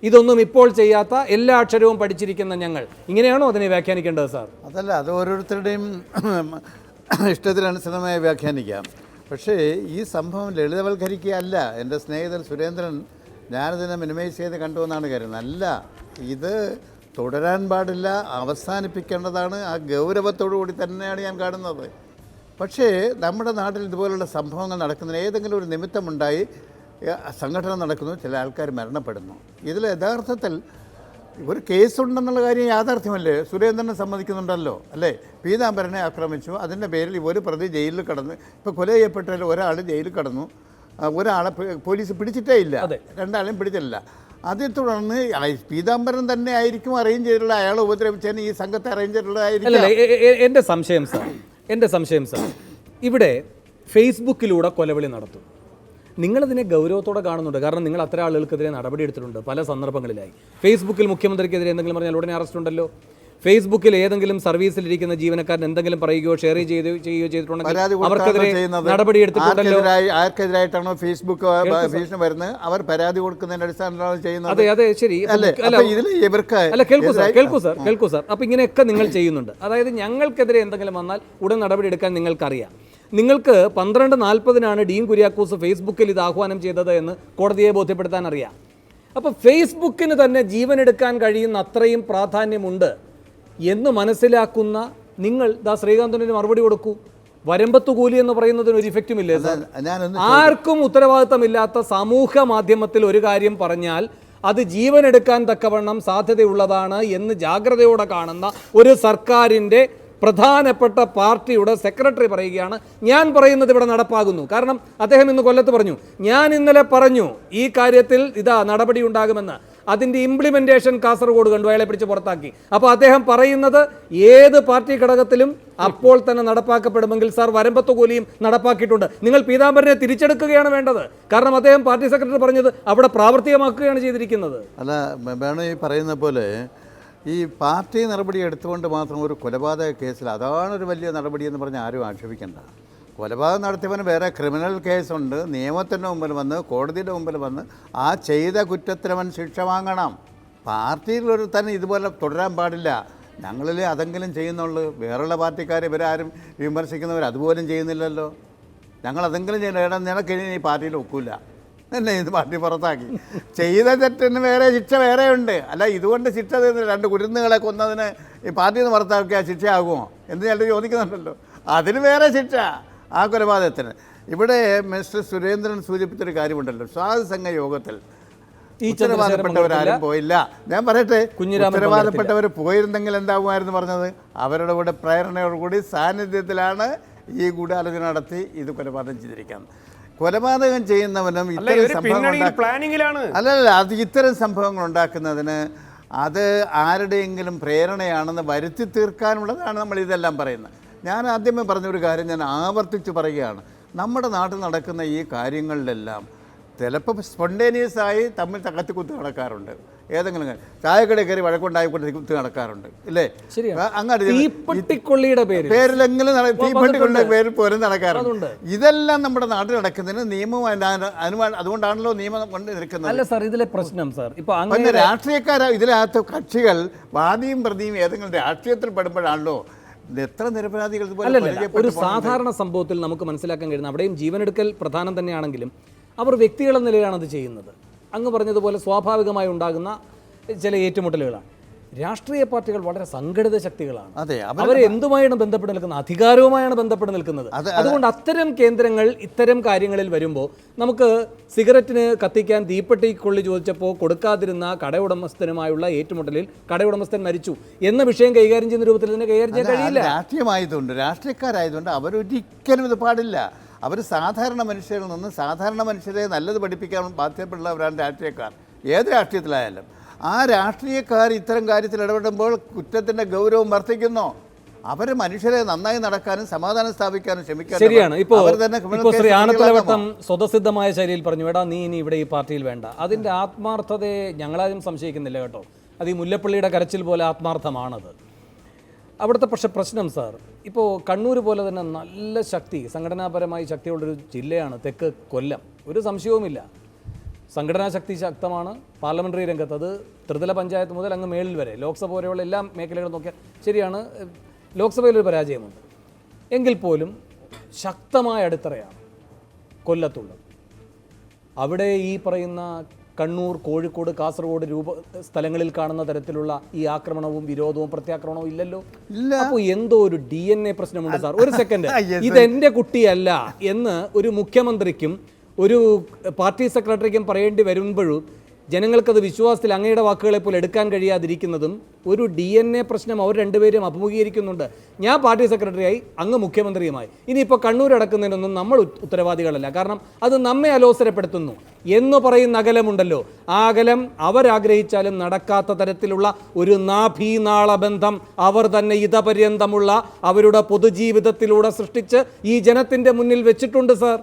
ഇതൊന്നും ഇപ്പോൾ ചെയ്യാത്ത എല്ലാ അക്ഷരവും പഠിച്ചിരിക്കുന്ന ഞങ്ങൾ, ഇങ്ങനെയാണോ അതിനെ വ്യാഖ്യാനിക്കേണ്ടത് സാർ? അതല്ല, അത് ഓരോരുത്തരുടെയും ഇഷ്ടത്തിനനുസൃതമായി വ്യാഖ്യാനിക്കാം. പക്ഷേ ഈ സംഭവം ലളിതവൽക്കരിക്കുകയല്ല. എൻ്റെ സ്നേഹിതൻ സുരേന്ദ്രൻ ഞാനിതിനെ മിനിമൈസ് ചെയ്ത് കണ്ടുവെന്നാണ് കരുതുന്നത്. അല്ല, ഇത് തുടരാൻ പാടില്ല, അവസാനിപ്പിക്കേണ്ടതാണ്. ആ ഗൗരവത്തോടു കൂടി തന്നെയാണ് ഞാൻ കാണുന്നത്. പക്ഷേ നമ്മുടെ നാട്ടിൽ ഇതുപോലുള്ള സംഭവങ്ങൾ നടക്കുന്നതിന് ഏതെങ്കിലും ഒരു നിമിത്തമുണ്ടായി സംഘടന നടക്കുന്നു, ചില ആൾക്കാർ മരണപ്പെടുന്നു. ഇതിൽ യഥാർത്ഥത്തിൽ ഒരു കേസുണ്ടെന്നുള്ള കാര്യം യാഥാർത്ഥ്യമല്ലേ? സുരേന്ദ്രനെ സമ്മതിക്കുന്നുണ്ടല്ലോ അല്ലേ? പീതാംബരനെ ആക്രമിച്ചു, അതിൻ്റെ പേരിൽ ഒരു പ്രതി ജയിലിൽ കടന്നു. ഇപ്പോൾ കൊല ചെയ്യപ്പെട്ടതിൽ ഒരാൾ ജയിലിൽ കടന്നു, ഒരാളെ പോലീസ് പിടിച്ചിട്ടേ ഇല്ല, 2 ആളെയും പിടിച്ചില്ല. അതിനെ തുടർന്ന് പീതാംബരൻ തന്നെ ആയിരിക്കും അറേഞ്ച് ചെയ്തിട്ടുള്ള, അയാളെ ഉപദ്രവിച്ചതിന് ഈ സംഘത്തെ അറേഞ്ച് ചെയ്തിട്ടുള്ളതായിരിക്കും. എൻ്റെ സംശയം സാർ, ഇവിടെ ഫേസ്ബുക്കിലൂടെ കൊലവിളി നടത്തും. നിങ്ങളതിനെ ഗൗരവത്തോടെ കാണുന്നുണ്ട്. കാരണം നിങ്ങൾ അത്ര ആളുകൾക്കെതിരെ നടപടിയെടുത്തിട്ടുണ്ട് പല സന്ദർഭങ്ങളിലായി. ഫേസ്ബുക്കിൽ മുഖ്യമന്ത്രിക്കെതിരെ എന്തെങ്കിലും പറഞ്ഞാൽ ഉടനെ അറസ്റ്റ് ഉണ്ടല്ലോ. ഫേസ്ബുക്കിൽ ഏതെങ്കിലും സർവീസിലിരിക്കുന്ന ജീവനക്കാരൻ എന്തെങ്കിലും പറയുകയോ ഷെയർ ചെയ്യുകയോ ചെയ്തിട്ടുണ്ടെങ്കിൽ അവർക്കെതിരെ നടപടിയെടുത്തിട്ടുണ്ടല്ലോ. ആർക്കെതിരായിട്ടാണോ ഫേസ്ബുക്ക് ഭീഷണി വരുന്നത് അവർ പരാതി കൊടുക്കുന്നതിന്റെ അടിസ്ഥാനത്തിലാണ് ചെയ്യുന്നത്. അതെ ശരി. കേൾക്കൂ സാർ. അപ്പൊ ഇങ്ങനെയൊക്കെ നിങ്ങൾ ചെയ്യുന്നുണ്ട്. അതായത് ഞങ്ങൾക്കെതിരെ എന്തെങ്കിലും വന്നാൽ ഉടൻ നടപടിയെടുക്കാൻ നിങ്ങൾക്കറിയാം. നിങ്ങൾക്ക് 12:40 ഡീൻ കുര്യാക്കോസ് ഫേസ്ബുക്കിൽ ഇത് ആഹ്വാനം ചെയ്തത് എന്ന് കോടതിയെ ബോധ്യപ്പെടുത്താൻ അറിയാം. അപ്പോൾ ഫേസ്ബുക്കിന് തന്നെ ജീവൻ എടുക്കാൻ കഴിയുന്ന അത്രയും പ്രാധാന്യമുണ്ട് എന്ന് മനസ്സിലാക്കുന്ന നിങ്ങൾ ശ്രീകാന്തന് മറുപടി കൊടുക്കൂ. വരമ്പത്ത് കൂലി എന്ന് പറയുന്നതിന് ഒരു ഇഫക്റ്റും ഇല്ലേ സാർ? ആർക്കും ഉത്തരവാദിത്തമില്ലാത്ത സമൂഹ മാധ്യമത്തിൽ ഒരു കാര്യം പറഞ്ഞാൽ അത് ജീവൻ എടുക്കാൻ തക്കവണ്ണം സാധ്യതയുള്ളതാണ് എന്ന് ജാഗ്രതയോടെ കാണുന്ന ഒരു സർക്കാരിൻ്റെ പ്രധാനപ്പെട്ട പാർട്ടിയുടെ സെക്രട്ടറി പറയുകയാണ്, ഞാൻ പറയുന്നത് ഇവിടെ നടപ്പാകുന്നു. കാരണം അദ്ദേഹം ഇന്ന് കൊല്ലത്ത് പറഞ്ഞു, ഞാൻ ഇന്നലെ പറഞ്ഞു ഈ കാര്യത്തിൽ നടപടി ഉണ്ടാകുമെന്ന്. അതിൻ്റെ ഇംപ്ലിമെൻറ്റേഷൻ കാസർഗോഡ് കണ്ടു, അയാളെ പിടിച്ച് പുറത്താക്കി. അപ്പോൾ അദ്ദേഹം പറയുന്നത് ഏത് പാർട്ടി ഘടകത്തിലും അപ്പോൾ തന്നെ നടപ്പാക്കപ്പെടുമെങ്കിൽ സാർ വരമ്പത്ത് കൂലിയും നടപ്പാക്കിയിട്ടുണ്ട്. നിങ്ങൾ പീതാംബരനെ തിരിച്ചെടുക്കുകയാണ് വേണ്ടത്. കാരണം അദ്ദേഹം പാർട്ടി സെക്രട്ടറി പറഞ്ഞത് അവിടെ പ്രാവർത്തികമാക്കുകയാണ് ചെയ്തിരിക്കുന്നത്. അല്ല, വേണം ഈ പറയുന്ന പോലെ ഈ പാർട്ടി നടപടി എടുത്തുകൊണ്ട് മാത്രം ഒരു കൊലപാതക കേസിൽ അതാണൊരു വലിയ നടപടി എന്ന് പറഞ്ഞ് ആരും ആക്ഷേപിക്കേണ്ട. കൊലപാതകം നടത്തിയവന് വേറെ ക്രിമിനൽ കേസുണ്ട്, നിയമത്തിൻ്റെ മുമ്പിൽ വന്ന് കോടതിയുടെ മുമ്പിൽ വന്ന് ആ ചെയ്ത കുറ്റത്തിനവൻ ശിക്ഷ വാങ്ങണം. പാർട്ടിയിലൊരു തന്നെ ഇതുപോലെ തുടരാൻ പാടില്ല. ഞങ്ങളിൽ അതെങ്കിലും ചെയ്യുന്നുള്ളൂ. വേറെയുള്ള പാർട്ടിക്കാർ ഇവരാരും വിമർശിക്കുന്നവർ അതുപോലും ചെയ്യുന്നില്ലല്ലോ. ഞങ്ങളതെങ്കിലും ചെയ്യണം. നിനക്കിനി ഈ പാർട്ടിയിൽ ഒക്കില്ല, എന്നെ ഇത് പാർട്ടി പുറത്താക്കി. ചെയ്ത തെറ്റിന് വേറെ ശിക്ഷ വേറെ ഉണ്ട്. അല്ല, ഇതുകൊണ്ട് ശിക്ഷ തരുന്നില്ല. 2 കുരുന്നുകളെ കൊന്നതിന് ഈ പാർട്ടിയിൽ നിന്ന് പുറത്താക്കിയാൽ ശിക്ഷയാകുമോ എന്ന് ചിലർ ചോദിക്കുന്നുണ്ടല്ലോ. അതിന് വേറെ ശിക്ഷ ആ കൊലപാതകത്തിന്. ഇവിടെ മിസ്റ്റർ സുരേന്ദ്രൻ സൂചിപ്പിച്ചൊരു കാര്യമുണ്ടല്ലോ, സ്വാതസംഘ യോഗത്തിൽ ഉത്തരവാദപ്പെട്ടവരാരും പോയില്ല. ഞാൻ പറയട്ടെ, ഉത്തരവാദപ്പെട്ടവർ പോയിരുന്നെങ്കിൽ എന്താകുമായിരുന്നു പറഞ്ഞത്? അവരുടെ കൂടെ പ്രേരണയോടുകൂടി സാന്നിധ്യത്തിലാണ് ഈ ഗൂഢാലോചന നടത്തി ഇത് കൊലപാതകം ചെയ്തിരിക്കുന്നത്. കൊലപാതകം ചെയ്യുന്നവനും ഇത്തരം ഇത്തരം സംഭവങ്ങൾ ഉണ്ടാക്കുന്നതിന് അത് ആരുടെയെങ്കിലും പ്രേരണയാണെന്ന് വരുത്തി തീർക്കാനുള്ളതാണ് നമ്മൾ ഇതെല്ലാം പറയുന്നത്. ഞാൻ ആദ്യമേ പറഞ്ഞൊരു കാര്യം ഞാൻ ആവർത്തിച്ച് പറയുകയാണ്. നമ്മുടെ നാട്ടിൽ നടക്കുന്ന ഈ കാര്യങ്ങളിലെല്ലാം ചിലപ്പോൾ സ്പോണ്ടേനിയസ് ആയി തമ്മിൽ കത്തിക്കുത്ത് നടക്കാറുണ്ട്. ഏതെങ്കിലും ചായക്കടയിൽ കയറി വഴക്കുണ്ടായിക്കൊണ്ട് കുത്തി നടക്കാറുണ്ട്, ഇല്ലേ? അങ്ങനെ തീപ്പെട്ടിക്കൊള്ളിയുടെ പേരിലെങ്കിലും തീപ്പെട്ടിക്കൊള്ളിയുടെ പേരിൽ പോലും നടക്കാറുണ്ട്. ഇതെല്ലാം നമ്മുടെ നാട്ടിൽ നടക്കുന്നതിന് നിയമം അതുകൊണ്ടാണല്ലോ നിയമം കൊണ്ട് നിൽക്കുന്നത്. അല്ല സാർ, ഇതിലെ പ്രശ്നം സാർ, ഇപ്പൊ രാഷ്ട്രീയക്കാർ ഇതിനകത്ത് കക്ഷികൾ വാദിയും പ്രതിയും ഏതെങ്കിലും രാഷ്ട്രീയത്തിൽ പെടുമ്പോഴാണല്ലോ എത്ര നിരപരാധികൾ. ഒരു സാധാരണ സംഭവത്തിൽ നമുക്ക് മനസ്സിലാക്കാൻ കഴിയുന്ന അവിടെയും ജീവനെടുക്കൽ പ്രധാനം തന്നെയാണെങ്കിലും അവർ വ്യക്തികളെന്ന നിലയിലാണ് അത് ചെയ്യുന്നത്. അങ്ങ് പറഞ്ഞതുപോലെ സ്വാഭാവികമായി ഉണ്ടാകുന്ന ചില ഏറ്റുമുട്ടലുകളാണ്. രാഷ്ട്രീയ പാർട്ടികൾ വളരെ സംഘടിത ശക്തികളാണ്. അവർ എന്തുമായാണ് ബന്ധപ്പെട്ട് നിൽക്കുന്നത്? അധികാരവുമായാണ് ബന്ധപ്പെട്ട് നിൽക്കുന്നത്. അതുകൊണ്ട് അത്തരം കേന്ദ്രങ്ങൾ ഇത്തരം കാര്യങ്ങളിൽ വരുമ്പോൾ നമുക്ക് സിഗരറ്റിന് കത്തിക്കാൻ തീപ്പെട്ടിക്കൊള്ളി ചോദിച്ചപ്പോൾ കൊടുക്കാതിരുന്ന കടയുടമസ്ഥനുമായുള്ള ഏറ്റുമുട്ടലിൽ കടയുടമസ്ഥൻ മരിച്ചു എന്ന വിഷയം കൈകാര്യം ചെയ്യുന്ന രൂപത്തിൽ തന്നെ കൈകാര്യം ചെയ്യാൻ കഴിയില്ല. രാഷ്ട്രീയമായതുകൊണ്ട് രാഷ്ട്രീയക്കാരായതുകൊണ്ട് അവരൊരിക്കലും ഇത് പാടില്ല. അവർ സാധാരണ മനുഷ്യരിൽ നിന്ന് സാധാരണ മനുഷ്യരെ നല്ലത് പഠിപ്പിക്കാൻ ബാധ്യതപ്പെട്ടവരാണ് രാഷ്ട്രീയക്കാർ, ഏത് രാഷ്ട്രീയത്തിലായാലും. ആ രാഷ്ട്രീയക്കാർ ഇത്തരം കാര്യത്തിൽ ഇടപെടുമ്പോൾ കുറ്റത്തിൻ്റെ ഗൗരവം വർദ്ധിക്കുന്നു. അവർ മനുഷ്യരെ നന്നായി നടക്കാനും സമാധാനം സ്ഥാപിക്കാനും ശ്രമിക്കാനും. ശരിയാണ്. ഇപ്പോൾ ശ്രീ ആനത്തലവട്ടം സ്വതസിദ്ധമായ ശൈലിയിൽ പറഞ്ഞു, എടാ നീ ഇനി ഇവിടെ ഈ പാർട്ടിയിൽ വേണ്ട. അതിൻ്റെ ആത്മാർത്ഥതയെ ഞങ്ങളാരും സംശയിക്കുന്നില്ല കേട്ടോ. അത് ഈ മുല്ലപ്പള്ളിയുടെ കരച്ചിൽ പോലെ ആത്മാർത്ഥമാണത്. അവിടുത്തെ പക്ഷെ പ്രശ്നം സാർ, ഇപ്പോൾ കണ്ണൂർ പോലെ തന്നെ നല്ല ശക്തി, സംഘടനാപരമായി ശക്തിയുള്ളൊരു ജില്ലയാണ് തെക്ക് കൊല്ലം. ഒരു സംശയവുമില്ല, സംഘടനാ ശക്തി ശക്തമാണ്. പാർലമെൻ്ററി രംഗത്ത് അത് ത്രിതല പഞ്ചായത്ത് മുതൽ അങ്ങ് മേളിൽ വരെ ലോക്സഭ വരെയുള്ള എല്ലാ മേഖലകളും നോക്കിയാൽ ശരിയാണ്, ലോക്സഭയിലൊരു പരാജയമുണ്ട്. എങ്കിൽ പോലും ശക്തമായ അടിത്തറയാണ് കൊല്ലത്തുള്ളത്. അവിടെ ഈ പറയുന്ന കണ്ണൂർ, കോഴിക്കോട്, കാസർഗോഡ് സ്ഥലങ്ങളിൽ കാണുന്ന തരത്തിലുള്ള ഈ ആക്രമണവും വിരോധവും പ്രത്യാക്രമണവും ഇല്ലല്ലോ. അപ്പോൾ എന്തോ ഒരു DNA പ്രശ്നമുണ്ട് സാർ. ഒരു സെക്കൻഡ്, ഇതെൻ്റെ കുട്ടിയല്ല എന്ന് ഒരു മുഖ്യമന്ത്രിക്കും ഒരു പാർട്ടി സെക്രട്ടറിക്കും പറയേണ്ടി വരുമ്പോഴും ജനങ്ങൾക്കത് വിശ്വാസത്തിൽ അങ്ങയുടെ വാക്കുകളെ പോലെ എടുക്കാൻ കഴിയാതിരിക്കുന്നതും ഒരു DNA പ്രശ്നം അവർ രണ്ടുപേരും അഭിമുഖീകരിക്കുന്നുണ്ട്. ഞാൻ പാർട്ടി സെക്രട്ടറിയായി, അങ്ങ് മുഖ്യമന്ത്രിയുമായി. ഇനിയിപ്പോൾ കണ്ണൂർ അടക്കുന്നതിനൊന്നും നമ്മൾ ഉത്തരവാദികളല്ല. കാരണം അത് നമ്മെ അലോസരപ്പെടുത്തുന്നു എന്ന് പറയുന്ന അകലമുണ്ടല്ലോ. ആ അകലം അവരാഗ്രഹിച്ചാലും നടക്കാത്ത തരത്തിലുള്ള ഒരു നാഭീനാള ബന്ധം അവർ തന്നെ ഇതപര്യന്തമുള്ള അവരുടെ പൊതുജീവിതത്തിലൂടെ സൃഷ്ടിച്ച് ഈ ജനത്തിൻ്റെ മുന്നിൽ വെച്ചിട്ടുണ്ട് സാർ.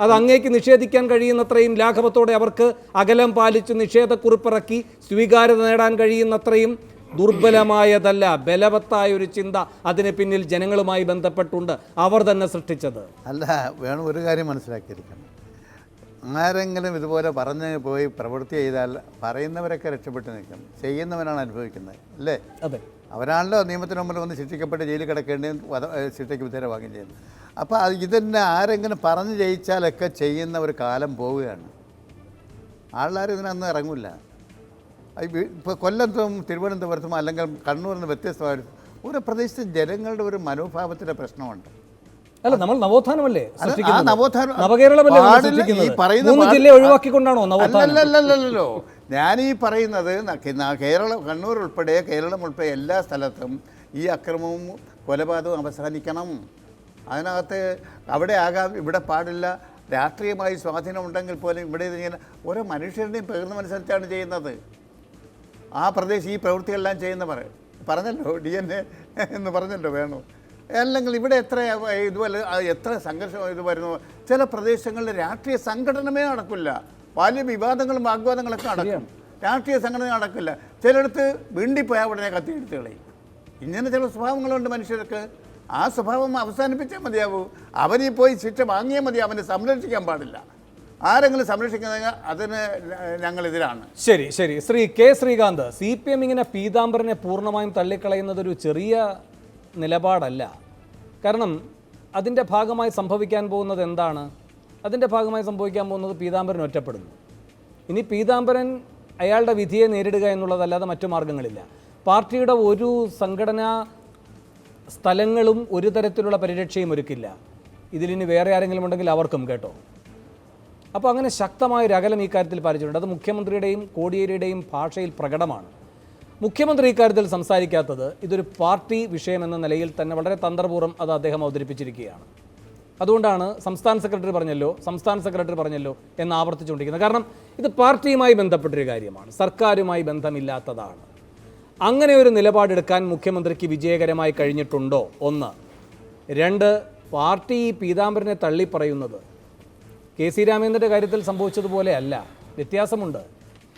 അത് അങ്ങേക്ക് നിഷേധിക്കാൻ കഴിയുന്നത്രയും ലാഘവത്തോടെ അവർക്ക് അകലം പാലിച്ച് നിഷേധക്കുറിപ്പിറക്കി സ്വീകാര്യത നേടാൻ കഴിയുന്നത്രയും ദുർബലമായതല്ല, ബലവത്തായ ഒരു ചിന്ത അതിന് പിന്നിൽ ജനങ്ങളുമായി ബന്ധപ്പെട്ടുണ്ട് അവർ തന്നെ സൃഷ്ടിച്ചത്. അല്ല, വേണം ഒരു കാര്യം മനസ്സിലാക്കിയിരിക്കണം. ആരെങ്കിലും ഇതുപോലെ പറഞ്ഞ് പോയി പ്രവൃത്തി ചെയ്താൽ പറയുന്നവരൊക്കെ രക്ഷപ്പെട്ട് നിൽക്കും, ചെയ്യുന്നവനാണ് അനുഭവിക്കുന്നത്, അല്ലേ? അതെ, അവരാണല്ലോ നിയമത്തിന് മുമ്പിൽ വന്ന് ശിക്ഷിക്കപ്പെട്ട് ജയിലിൽ കിടക്കേണ്ടതും ശിക്ഷയ്ക്ക് വിധേയമാകുകയും ചെയ്യുന്നത്. അപ്പോൾ ഇതന്നെ ആരെങ്കിലും പറഞ്ഞ് ജയിച്ചാലൊക്കെ ചെയ്യുന്ന ഒരു കാലം പോവുകയാണ്. ആൾക്കാർ ഇതിനൊന്നും ഇറങ്ങില്ല. ഇപ്പോൾ കൊല്ലത്തും തിരുവനന്തപുരത്തും അല്ലെങ്കിൽ കണ്ണൂരിൽ നിന്ന് വ്യത്യസ്തമായിട്ട് ഒരു പ്രദേശത്തെ ജനങ്ങളുടെ ഒരു മനോഭാവത്തിൻ്റെ പ്രശ്നമുണ്ട്. അല്ല, നമ്മൾ നവോത്ഥാനമല്ലേ സൃഷ്ടിക്കുന്നത്? നവോത്ഥാനം നവകേരളമല്ലേ നമ്മൾ സൃഷ്ടിക്കുന്നത്? 3 ജില്ലയെ ഒഴിവാക്കിക്കൊണ്ടാണോ നവോത്ഥാനം? അല്ലല്ലോ, ഞാനീ പറയുന്നത് കേരളം, കണ്ണൂർ ഉൾപ്പെടെ കേരളം ഉൾപ്പെടെ എല്ലാ സ്ഥലത്തും ഈ അക്രമവും കൊലപാതകവും അവസാനിക്കണം. അതിനകത്ത് അവിടെ ആകാം, ഇവിടെ പാടില്ല. രാഷ്ട്രീയമായി സ്വാധീനം ഉണ്ടെങ്കിൽ പോലും ഇവിടെ ഇങ്ങനെ ഓരോ മനുഷ്യരുടെയും പ്രകൃതമനുസരിച്ചാണ് ചെയ്യുന്നത്. ആ പ്രദേശം ഈ പ്രവൃത്തികളെല്ലാം പറഞ്ഞല്ലോ, DNA എന്ന് പറഞ്ഞല്ലോ വേണു. അല്ലെങ്കിൽ ഇവിടെ ഇതുപോലെ എത്ര സംഘർഷം ഇത് വരുന്നു. ചില പ്രദേശങ്ങളിൽ രാഷ്ട്രീയ സംഘടനമേ നടക്കില്ല, വലിയ വിവാദങ്ങളും വാഗ്വാദങ്ങളൊക്കെ നടക്കും, രാഷ്ട്രീയ സംഘടന നടക്കില്ല. ചിലയിടത്ത് വീണ്ടിപ്പോയാൽ ഉടനെ കത്തിയെടുത്ത് കളയും. ഇങ്ങനെ ചില സ്വഭാവങ്ങളുണ്ട് മനുഷ്യർക്ക്. ആ സ്വഭാവം അവസാനിപ്പിച്ചാൽ മതിയാവൂ. അവനീ പോയി ശിക്ഷ വാങ്ങിയാൽ മതി, അവനെ സംരക്ഷിക്കാൻ പാടില്ല. ആരെങ്കിലും സംരക്ഷിക്കുന്നത് അതിന് ഞങ്ങളെതിരാണ്. ശരി. ശ്രീ കെ ശ്രീകാന്ത്, CPM ഇങ്ങനെ പീതാംബരനെ പൂർണ്ണമായും തള്ളിക്കളയുന്നതൊരു ചെറിയ നിലപാടല്ല. കാരണം അതിൻ്റെ ഭാഗമായി സംഭവിക്കാൻ പോകുന്നത് എന്താണ്? അതിൻ്റെ ഭാഗമായി സംഭവിക്കാൻ പോകുന്നത് പീതാംബരൻ ഒറ്റപ്പെടുന്നു. ഇനി പീതാംബരൻ അയാളുടെ വിധിയെ നേരിടുക എന്നുള്ളതല്ലാതെ മറ്റു മാർഗങ്ങളില്ല. പാർട്ടിയുടെ ഒരു സംഘടനാ സ്ഥലങ്ങളും ഒരു തരത്തിലുള്ള പരിരക്ഷയും ഒരുക്കില്ല. ഇതിലിനി വേറെ ആരെങ്കിലും ഉണ്ടെങ്കിൽ അവർക്കും കേട്ടോ. അപ്പോൾ അങ്ങനെ ശക്തമായൊരു അകലം ഈ കാര്യത്തിൽ പാലിച്ചിട്ടുണ്ട്. അത് മുഖ്യമന്ത്രിയുടെയും കോടിയേരിയുടെയും ഭാഷയിൽ പ്രകടമാണ്. മുഖ്യമന്ത്രി ഇക്കാര്യത്തിൽ സംസാരിക്കാത്തത് ഇതൊരു പാർട്ടി വിഷയമെന്ന നിലയിൽ തന്നെ വളരെ തന്ത്രപൂർവ്വം അത് അദ്ദേഹം അവതരിപ്പിച്ചിരിക്കുകയാണ്. അതുകൊണ്ടാണ് സംസ്ഥാന സെക്രട്ടറി പറഞ്ഞല്ലോ എന്ന് ആവർത്തിച്ചുകൊണ്ടിരിക്കുന്നത്. കാരണം ഇത് പാർട്ടിയുമായി ബന്ധപ്പെട്ടൊരു കാര്യമാണ്, സർക്കാരുമായി ബന്ധമില്ലാത്തതാണ്. അങ്ങനെ ഒരു നിലപാടെടുക്കാൻ മുഖ്യമന്ത്രിക്ക് വിജയകരമായി കഴിഞ്ഞിട്ടുണ്ടോ? 1. 2, പാർട്ടി പീതാംബരനെ തള്ളിപ്പറയുന്നത് KC രാമേന്ദ്രൻ്റെ കാര്യത്തിൽ സംഭവിച്ചതുപോലെ അല്ല, വ്യത്യാസമുണ്ട്.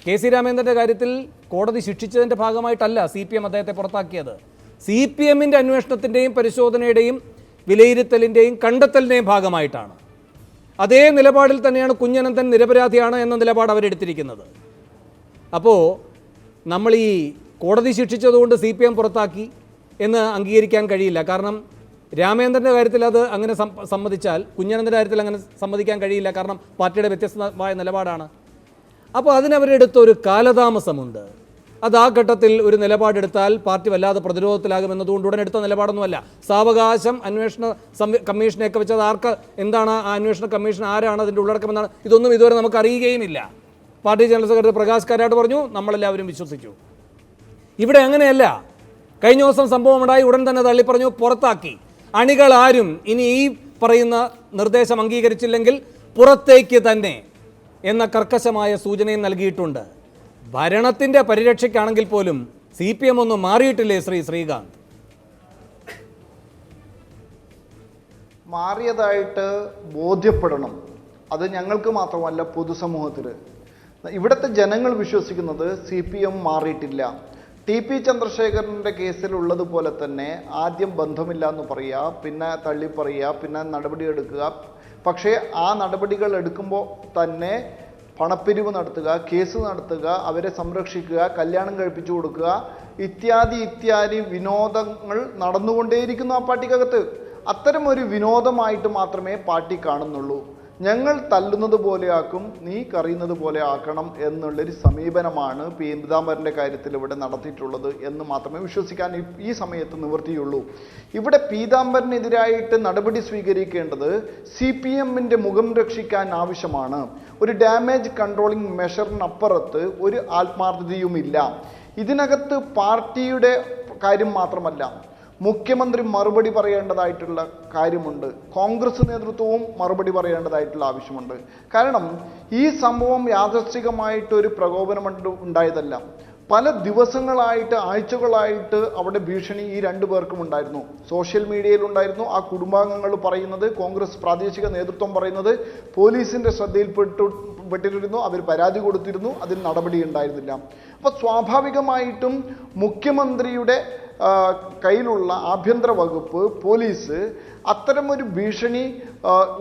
KC രാമേന്ദ്രൻ്റെ കാര്യത്തിൽ കോടതി ശിക്ഷിച്ചതിൻ്റെ ഭാഗമായിട്ടല്ല CPM അദ്ദേഹത്തെ പുറത്താക്കിയത്. CPMൻ്റെ അന്വേഷണത്തിൻ്റെയും പരിശോധനയുടെയും വിലയിരുത്തലിൻ്റെയും കണ്ടെത്തലിൻ്റെയും ഭാഗമായിട്ടാണ്. അതേ നിലപാടിൽ തന്നെയാണ് കുഞ്ഞനന്തൻ നിരപരാധിയാണ് എന്ന നിലപാട് അവരെടുത്തിരിക്കുന്നത്. അപ്പോൾ നമ്മൾ ഈ കോടതി ശിക്ഷിച്ചതുകൊണ്ട് CPM പുറത്താക്കി എന്ന് അംഗീകരിക്കാൻ കഴിയില്ല. കാരണം രാമേന്ദ്രൻ്റെ കാര്യത്തിൽ അത് അങ്ങനെ സമ്മതിച്ചാൽ കുഞ്ഞനന്തൻ്റെ കാര്യത്തിൽ അങ്ങനെ സമ്മതിക്കാൻ കഴിയില്ല. കാരണം പാർട്ടിയുടെ വ്യത്യസ്തമായ നിലപാടാണ്. അപ്പോൾ അതിനവരെടുത്ത ഒരു കാലതാമസമുണ്ട്. അത് ആ ഘട്ടത്തിൽ ഒരു നിലപാടെടുത്താൽ പാർട്ടി വല്ലാതെ പ്രതിരോധത്തിലാകുമെന്നതുകൊണ്ട് ഉടൻ എടുത്ത നിലപാടൊന്നുമല്ല. സാവകാശം അന്വേഷണ കമ്മീഷനെയൊക്കെ വെച്ചത് എന്താണ് ആ അന്വേഷണ കമ്മീഷൻ, ആരാണ് അതിൻ്റെ ഉള്ളടക്കമെന്നാണ്, ഇതൊന്നും ഇതുവരെ നമുക്ക് അറിയുകയുമില്ല. Party general secretary Prakash Karat പറഞ്ഞു, നമ്മളെല്ലാവരും വിശ്വസിച്ചു. ഇവിടെ അങ്ങനെയല്ല. കഴിഞ്ഞ ദിവസം സംഭവം ഉണ്ടായി, ഉടൻ തന്നെ തള്ളിപ്പറഞ്ഞു, പുറത്താക്കി. അണികൾ ആരും ഇനി ഈ പറയുന്ന നിർദ്ദേശം അംഗീകരിച്ചില്ലെങ്കിൽ പുറത്തേക്ക് തന്നെ എന്ന കർക്കശമായ സൂചനയും നൽകിയിട്ടുണ്ട്. ഭരണത്തിൻ്റെ പരിരക്ഷയ്ക്കാണെങ്കിൽ പോലും CPM ഒന്നും മാറിയിട്ടില്ലേ ശ്രീകാന്ത്? മാറിയതായിട്ട് ബോധ്യപ്പെടണം. അത് ഞങ്ങൾക്ക് മാത്രമല്ല, പൊതുസമൂഹത്തിൽ. ഇവിടുത്തെ ജനങ്ങൾ വിശ്വസിക്കുന്നത് CPM മാറിയിട്ടില്ല. TP ചന്ദ്രശേഖരൻ്റെ കേസിലുള്ളതുപോലെ തന്നെ ആദ്യം ബന്ധമില്ല എന്ന് പറയുക, പിന്നെ തള്ളിപ്പറയുക, പിന്നെ നടപടിയെടുക്കുക. പക്ഷേ ആ നടപടികൾ എടുക്കുമ്പോൾ തന്നെ പണപ്പിരിവ് നടത്തുക, കേസ് നടത്തുക, അവരെ സംരക്ഷിക്കുക, കല്യാണം കഴിപ്പിച്ചു കൊടുക്കുക, ഇത്യാദി വിനോദങ്ങൾ നടന്നുകൊണ്ടേയിരിക്കുന്നു ആ പാർട്ടിക്കകത്ത്. അത്തരമൊരു വിനോദമായിട്ട് മാത്രമേ പാർട്ടി കാണുന്നുള്ളൂ. ഞങ്ങൾ തല്ലുന്നത് പോലെയാക്കും, നീ കറിയുന്നത് പോലെ ആക്കണം എന്നുള്ളൊരു സമീപനമാണ് പീതാംബരൻ്റെ കാര്യത്തിൽ ഇവിടെ നടത്തിയിട്ടുള്ളത് എന്ന് മാത്രമേ വിശ്വസിക്കാൻ ഈ സമയത്ത് നിവൃത്തിയുള്ളൂ. ഇവിടെ പീതാംബരനെതിരായിട്ട് നടപടി സ്വീകരിക്കേണ്ടത് CPMൻ്റെ മുഖം രക്ഷിക്കാൻ ആവശ്യമാണ്. ഒരു ഡാമേജ് കൺട്രോളിംഗ് മെഷറിനപ്പുറത്ത് ഒരു ആത്മാർത്ഥതയുമില്ല. ഇതിനകത്ത് പാർട്ടിയുടെ കാര്യം മാത്രമല്ല, മുഖ്യമന്ത്രി മറുപടി പറയേണ്ടതായിട്ടുള്ള കാര്യമുണ്ട്. കോൺഗ്രസ് നേതൃത്വവും മറുപടി പറയേണ്ടതായിട്ടുള്ള ആവശ്യമുണ്ട്. കാരണം ഈ സംഭവം യാദൃശ്ചികമായിട്ടൊരു പ്രകോപനം ഉണ്ടായതല്ല. പല ദിവസങ്ങളായിട്ട്, ആഴ്ചകളായിട്ട് അവിടെ ഭീഷണി ഈ 2 പേർക്കും ഉണ്ടായിരുന്നു. സോഷ്യൽ മീഡിയയിലുണ്ടായിരുന്നു. ആ കുടുംബാംഗങ്ങൾ പറയുന്നത്, കോൺഗ്രസ് പ്രാദേശിക നേതൃത്വം പറയുന്നത് പോലീസിൻ്റെ ശ്രദ്ധയിൽപ്പെട്ടിരുന്നു, അവർ പരാതി കൊടുത്തിരുന്നു, അതിൽ നടപടി ഉണ്ടായിരുന്നില്ല. അപ്പോൾ സ്വാഭാവികമായിട്ടും മുഖ്യമന്ത്രിയുടെ കയ്യിലുള്ള ആഭ്യന്തര വകുപ്പ്, പോലീസ് അത്തരമൊരു ഭീഷണി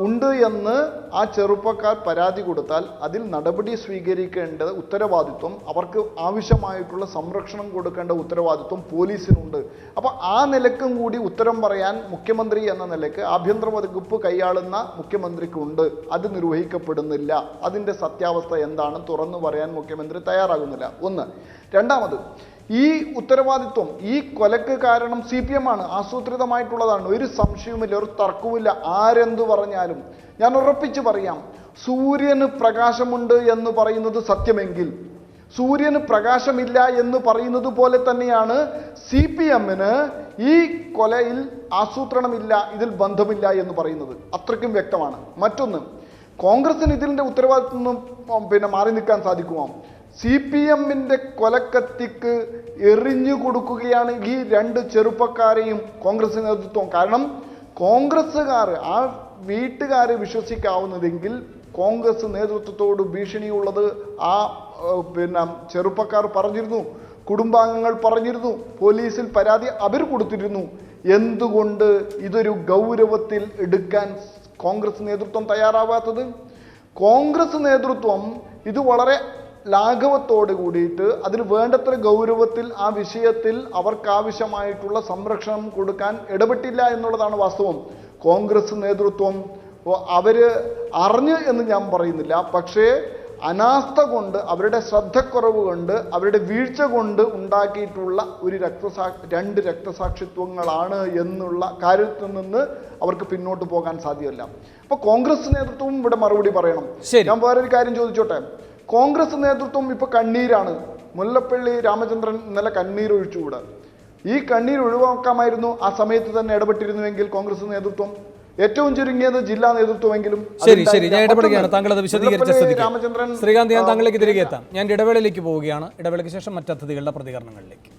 ഉണ്ട് എന്ന് ആ ചെറുപ്പക്കാർ പരാതി കൊടുത്താൽ അതിൽ നടപടി സ്വീകരിക്കേണ്ട ഉത്തരവാദിത്വം, അവർക്ക് ആവശ്യമായിട്ടുള്ള സംരക്ഷണം കൊടുക്കേണ്ട ഉത്തരവാദിത്വം പോലീസിനുണ്ട്. അപ്പോൾ ആ നിലക്കും കൂടി ഉത്തരം പറയാൻ മുഖ്യമന്ത്രി എന്ന നിലയ്ക്ക് ആഭ്യന്തര വകുപ്പ് കൈയാളുന്ന മുഖ്യമന്ത്രിക്കുണ്ട്. അത് നിർവഹിക്കപ്പെടുന്നില്ല. അതിൻ്റെ സത്യാവസ്ഥ എന്താണ് തുറന്നു പറയാൻ മുഖ്യമന്ത്രി തയ്യാറാകുന്നില്ല. ഒന്ന്. രണ്ടാമത്, ഈ ഉത്തരവാദിത്വം, ഈ കൊലക്ക് കാരണം CPM ആണ്, ആസൂത്രിതമായിട്ടുള്ളതാണ്, ഒരു സംശയവുമില്ല, ഒരു തർക്കവുമില്ല. ആരെന്തു പറഞ്ഞാലും ഞാൻ ഉറപ്പിച്ച് പറയാം, സൂര്യന് പ്രകാശമുണ്ട് എന്ന് പറയുന്നത് സത്യമെങ്കിൽ സൂര്യന് പ്രകാശമില്ല എന്ന് പറയുന്നത് പോലെ തന്നെയാണ് CPM-ന് ഈ കൊലയിൽ ആസൂത്രണമില്ല, ഇതിൽ ബന്ധമില്ല എന്ന് പറയുന്നത്. അത്രയ്ക്കും വ്യക്തമാണ്. മറ്റൊന്ന്, കോൺഗ്രസിന് ഇതിൻ്റെ ഉത്തരവാദിത്വം നിന്നും മാറി നിൽക്കാൻ സാധിക്കുമോ? CPM-ന്റെ കൊലക്കത്തിക്ക് എറിഞ്ഞു കൊടുക്കുകയാണ് ഈ രണ്ട് ചെറുപ്പക്കാരെയും കോൺഗ്രസ് നേതൃത്വം. കാരണം കോൺഗ്രസ്സുകാർ, ആ വീട്ടുകാർ വിശ്വസിക്കാവുന്നതെങ്കിൽ കോൺഗ്രസ് നേതൃത്വത്തോട് ഭീഷണിയുള്ളത് ആ ചെറുപ്പക്കാർ പറഞ്ഞിരുന്നു, കുടുംബാംഗങ്ങൾ പറഞ്ഞിരുന്നു, പോലീസിൽ പരാതി അവർ കൊടുത്തിരുന്നു. എന്തുകൊണ്ട് ഇതൊരു ഗൗരവത്തിൽ എടുക്കാൻ കോൺഗ്രസ് നേതൃത്വം തയ്യാറാവാത്തത്? കോൺഗ്രസ് നേതൃത്വം ഇത് വളരെ ലാഘവത്തോട് കൂടിയിട്ട് അതിന് വേണ്ടത്ര ഗൗരവത്തിൽ ആ വിഷയത്തിൽ അവർക്കാവശ്യമായിട്ടുള്ള സംരക്ഷണം കൊടുക്കാൻ ഇടപെട്ടില്ല എന്നുള്ളതാണ് വാസ്തവം. കോൺഗ്രസ് നേതൃത്വം അവര് അറിഞ്ഞ് എന്ന് ഞാൻ പറയുന്നില്ല, പക്ഷേ അനാസ്ഥ കൊണ്ട്, അവരുടെ ശ്രദ്ധക്കുറവ് കൊണ്ട്, അവരുടെ വീഴ്ച കൊണ്ട് ഉണ്ടാക്കിയിട്ടുള്ള ഒരു രണ്ട് രക്തസാക്ഷിത്വങ്ങളാണ് എന്നുള്ള കാര്യത്തിൽ നിന്ന് അവർക്ക് പിന്നോട്ട് പോകാൻ സാധ്യമല്ല. അപ്പൊ കോൺഗ്രസ് നേതൃത്വവും ഇവിടെ മറുപടി പറയണം. ഞാൻ വേറൊരു കാര്യം ചോദിച്ചോട്ടെ. കോൺഗ്രസ് നേതൃത്വം ഇപ്പൊ കണ്ണീരാണ്. മുല്ലപ്പള്ളി രാമചന്ദ്രൻ ഇന്നലെ കണ്ണീരൊഴിച്ചുകൂടെ? ഈ കണ്ണീർ ഒഴിവാക്കാമായിരുന്നു ആ സമയത്ത് തന്നെ ഇടപെട്ടിരുന്നുവെങ്കിൽ കോൺഗ്രസ് നേതൃത്വം, ഏറ്റവും ചുരുങ്ങിയത് ജില്ലാ നേതൃത്വമെങ്കിലും. ശരി, ഞാൻ ഇടപെടുകയാണ്. താങ്കൾ അത് വിശദീകരിച്ച സ്ഥിതിക്ക് ശ്രീകാന്ത്, ഞാൻ താങ്കളിലേക്ക് തിരികെ എത്താം. ഞാൻ ഇടവേളയിലേക്ക് പോവുകയാണ്. ഇടവേളയ്ക്ക് ശേഷം മറ്റതിഥികളുടെ പ്രതികരണങ്ങളിലേക്ക്.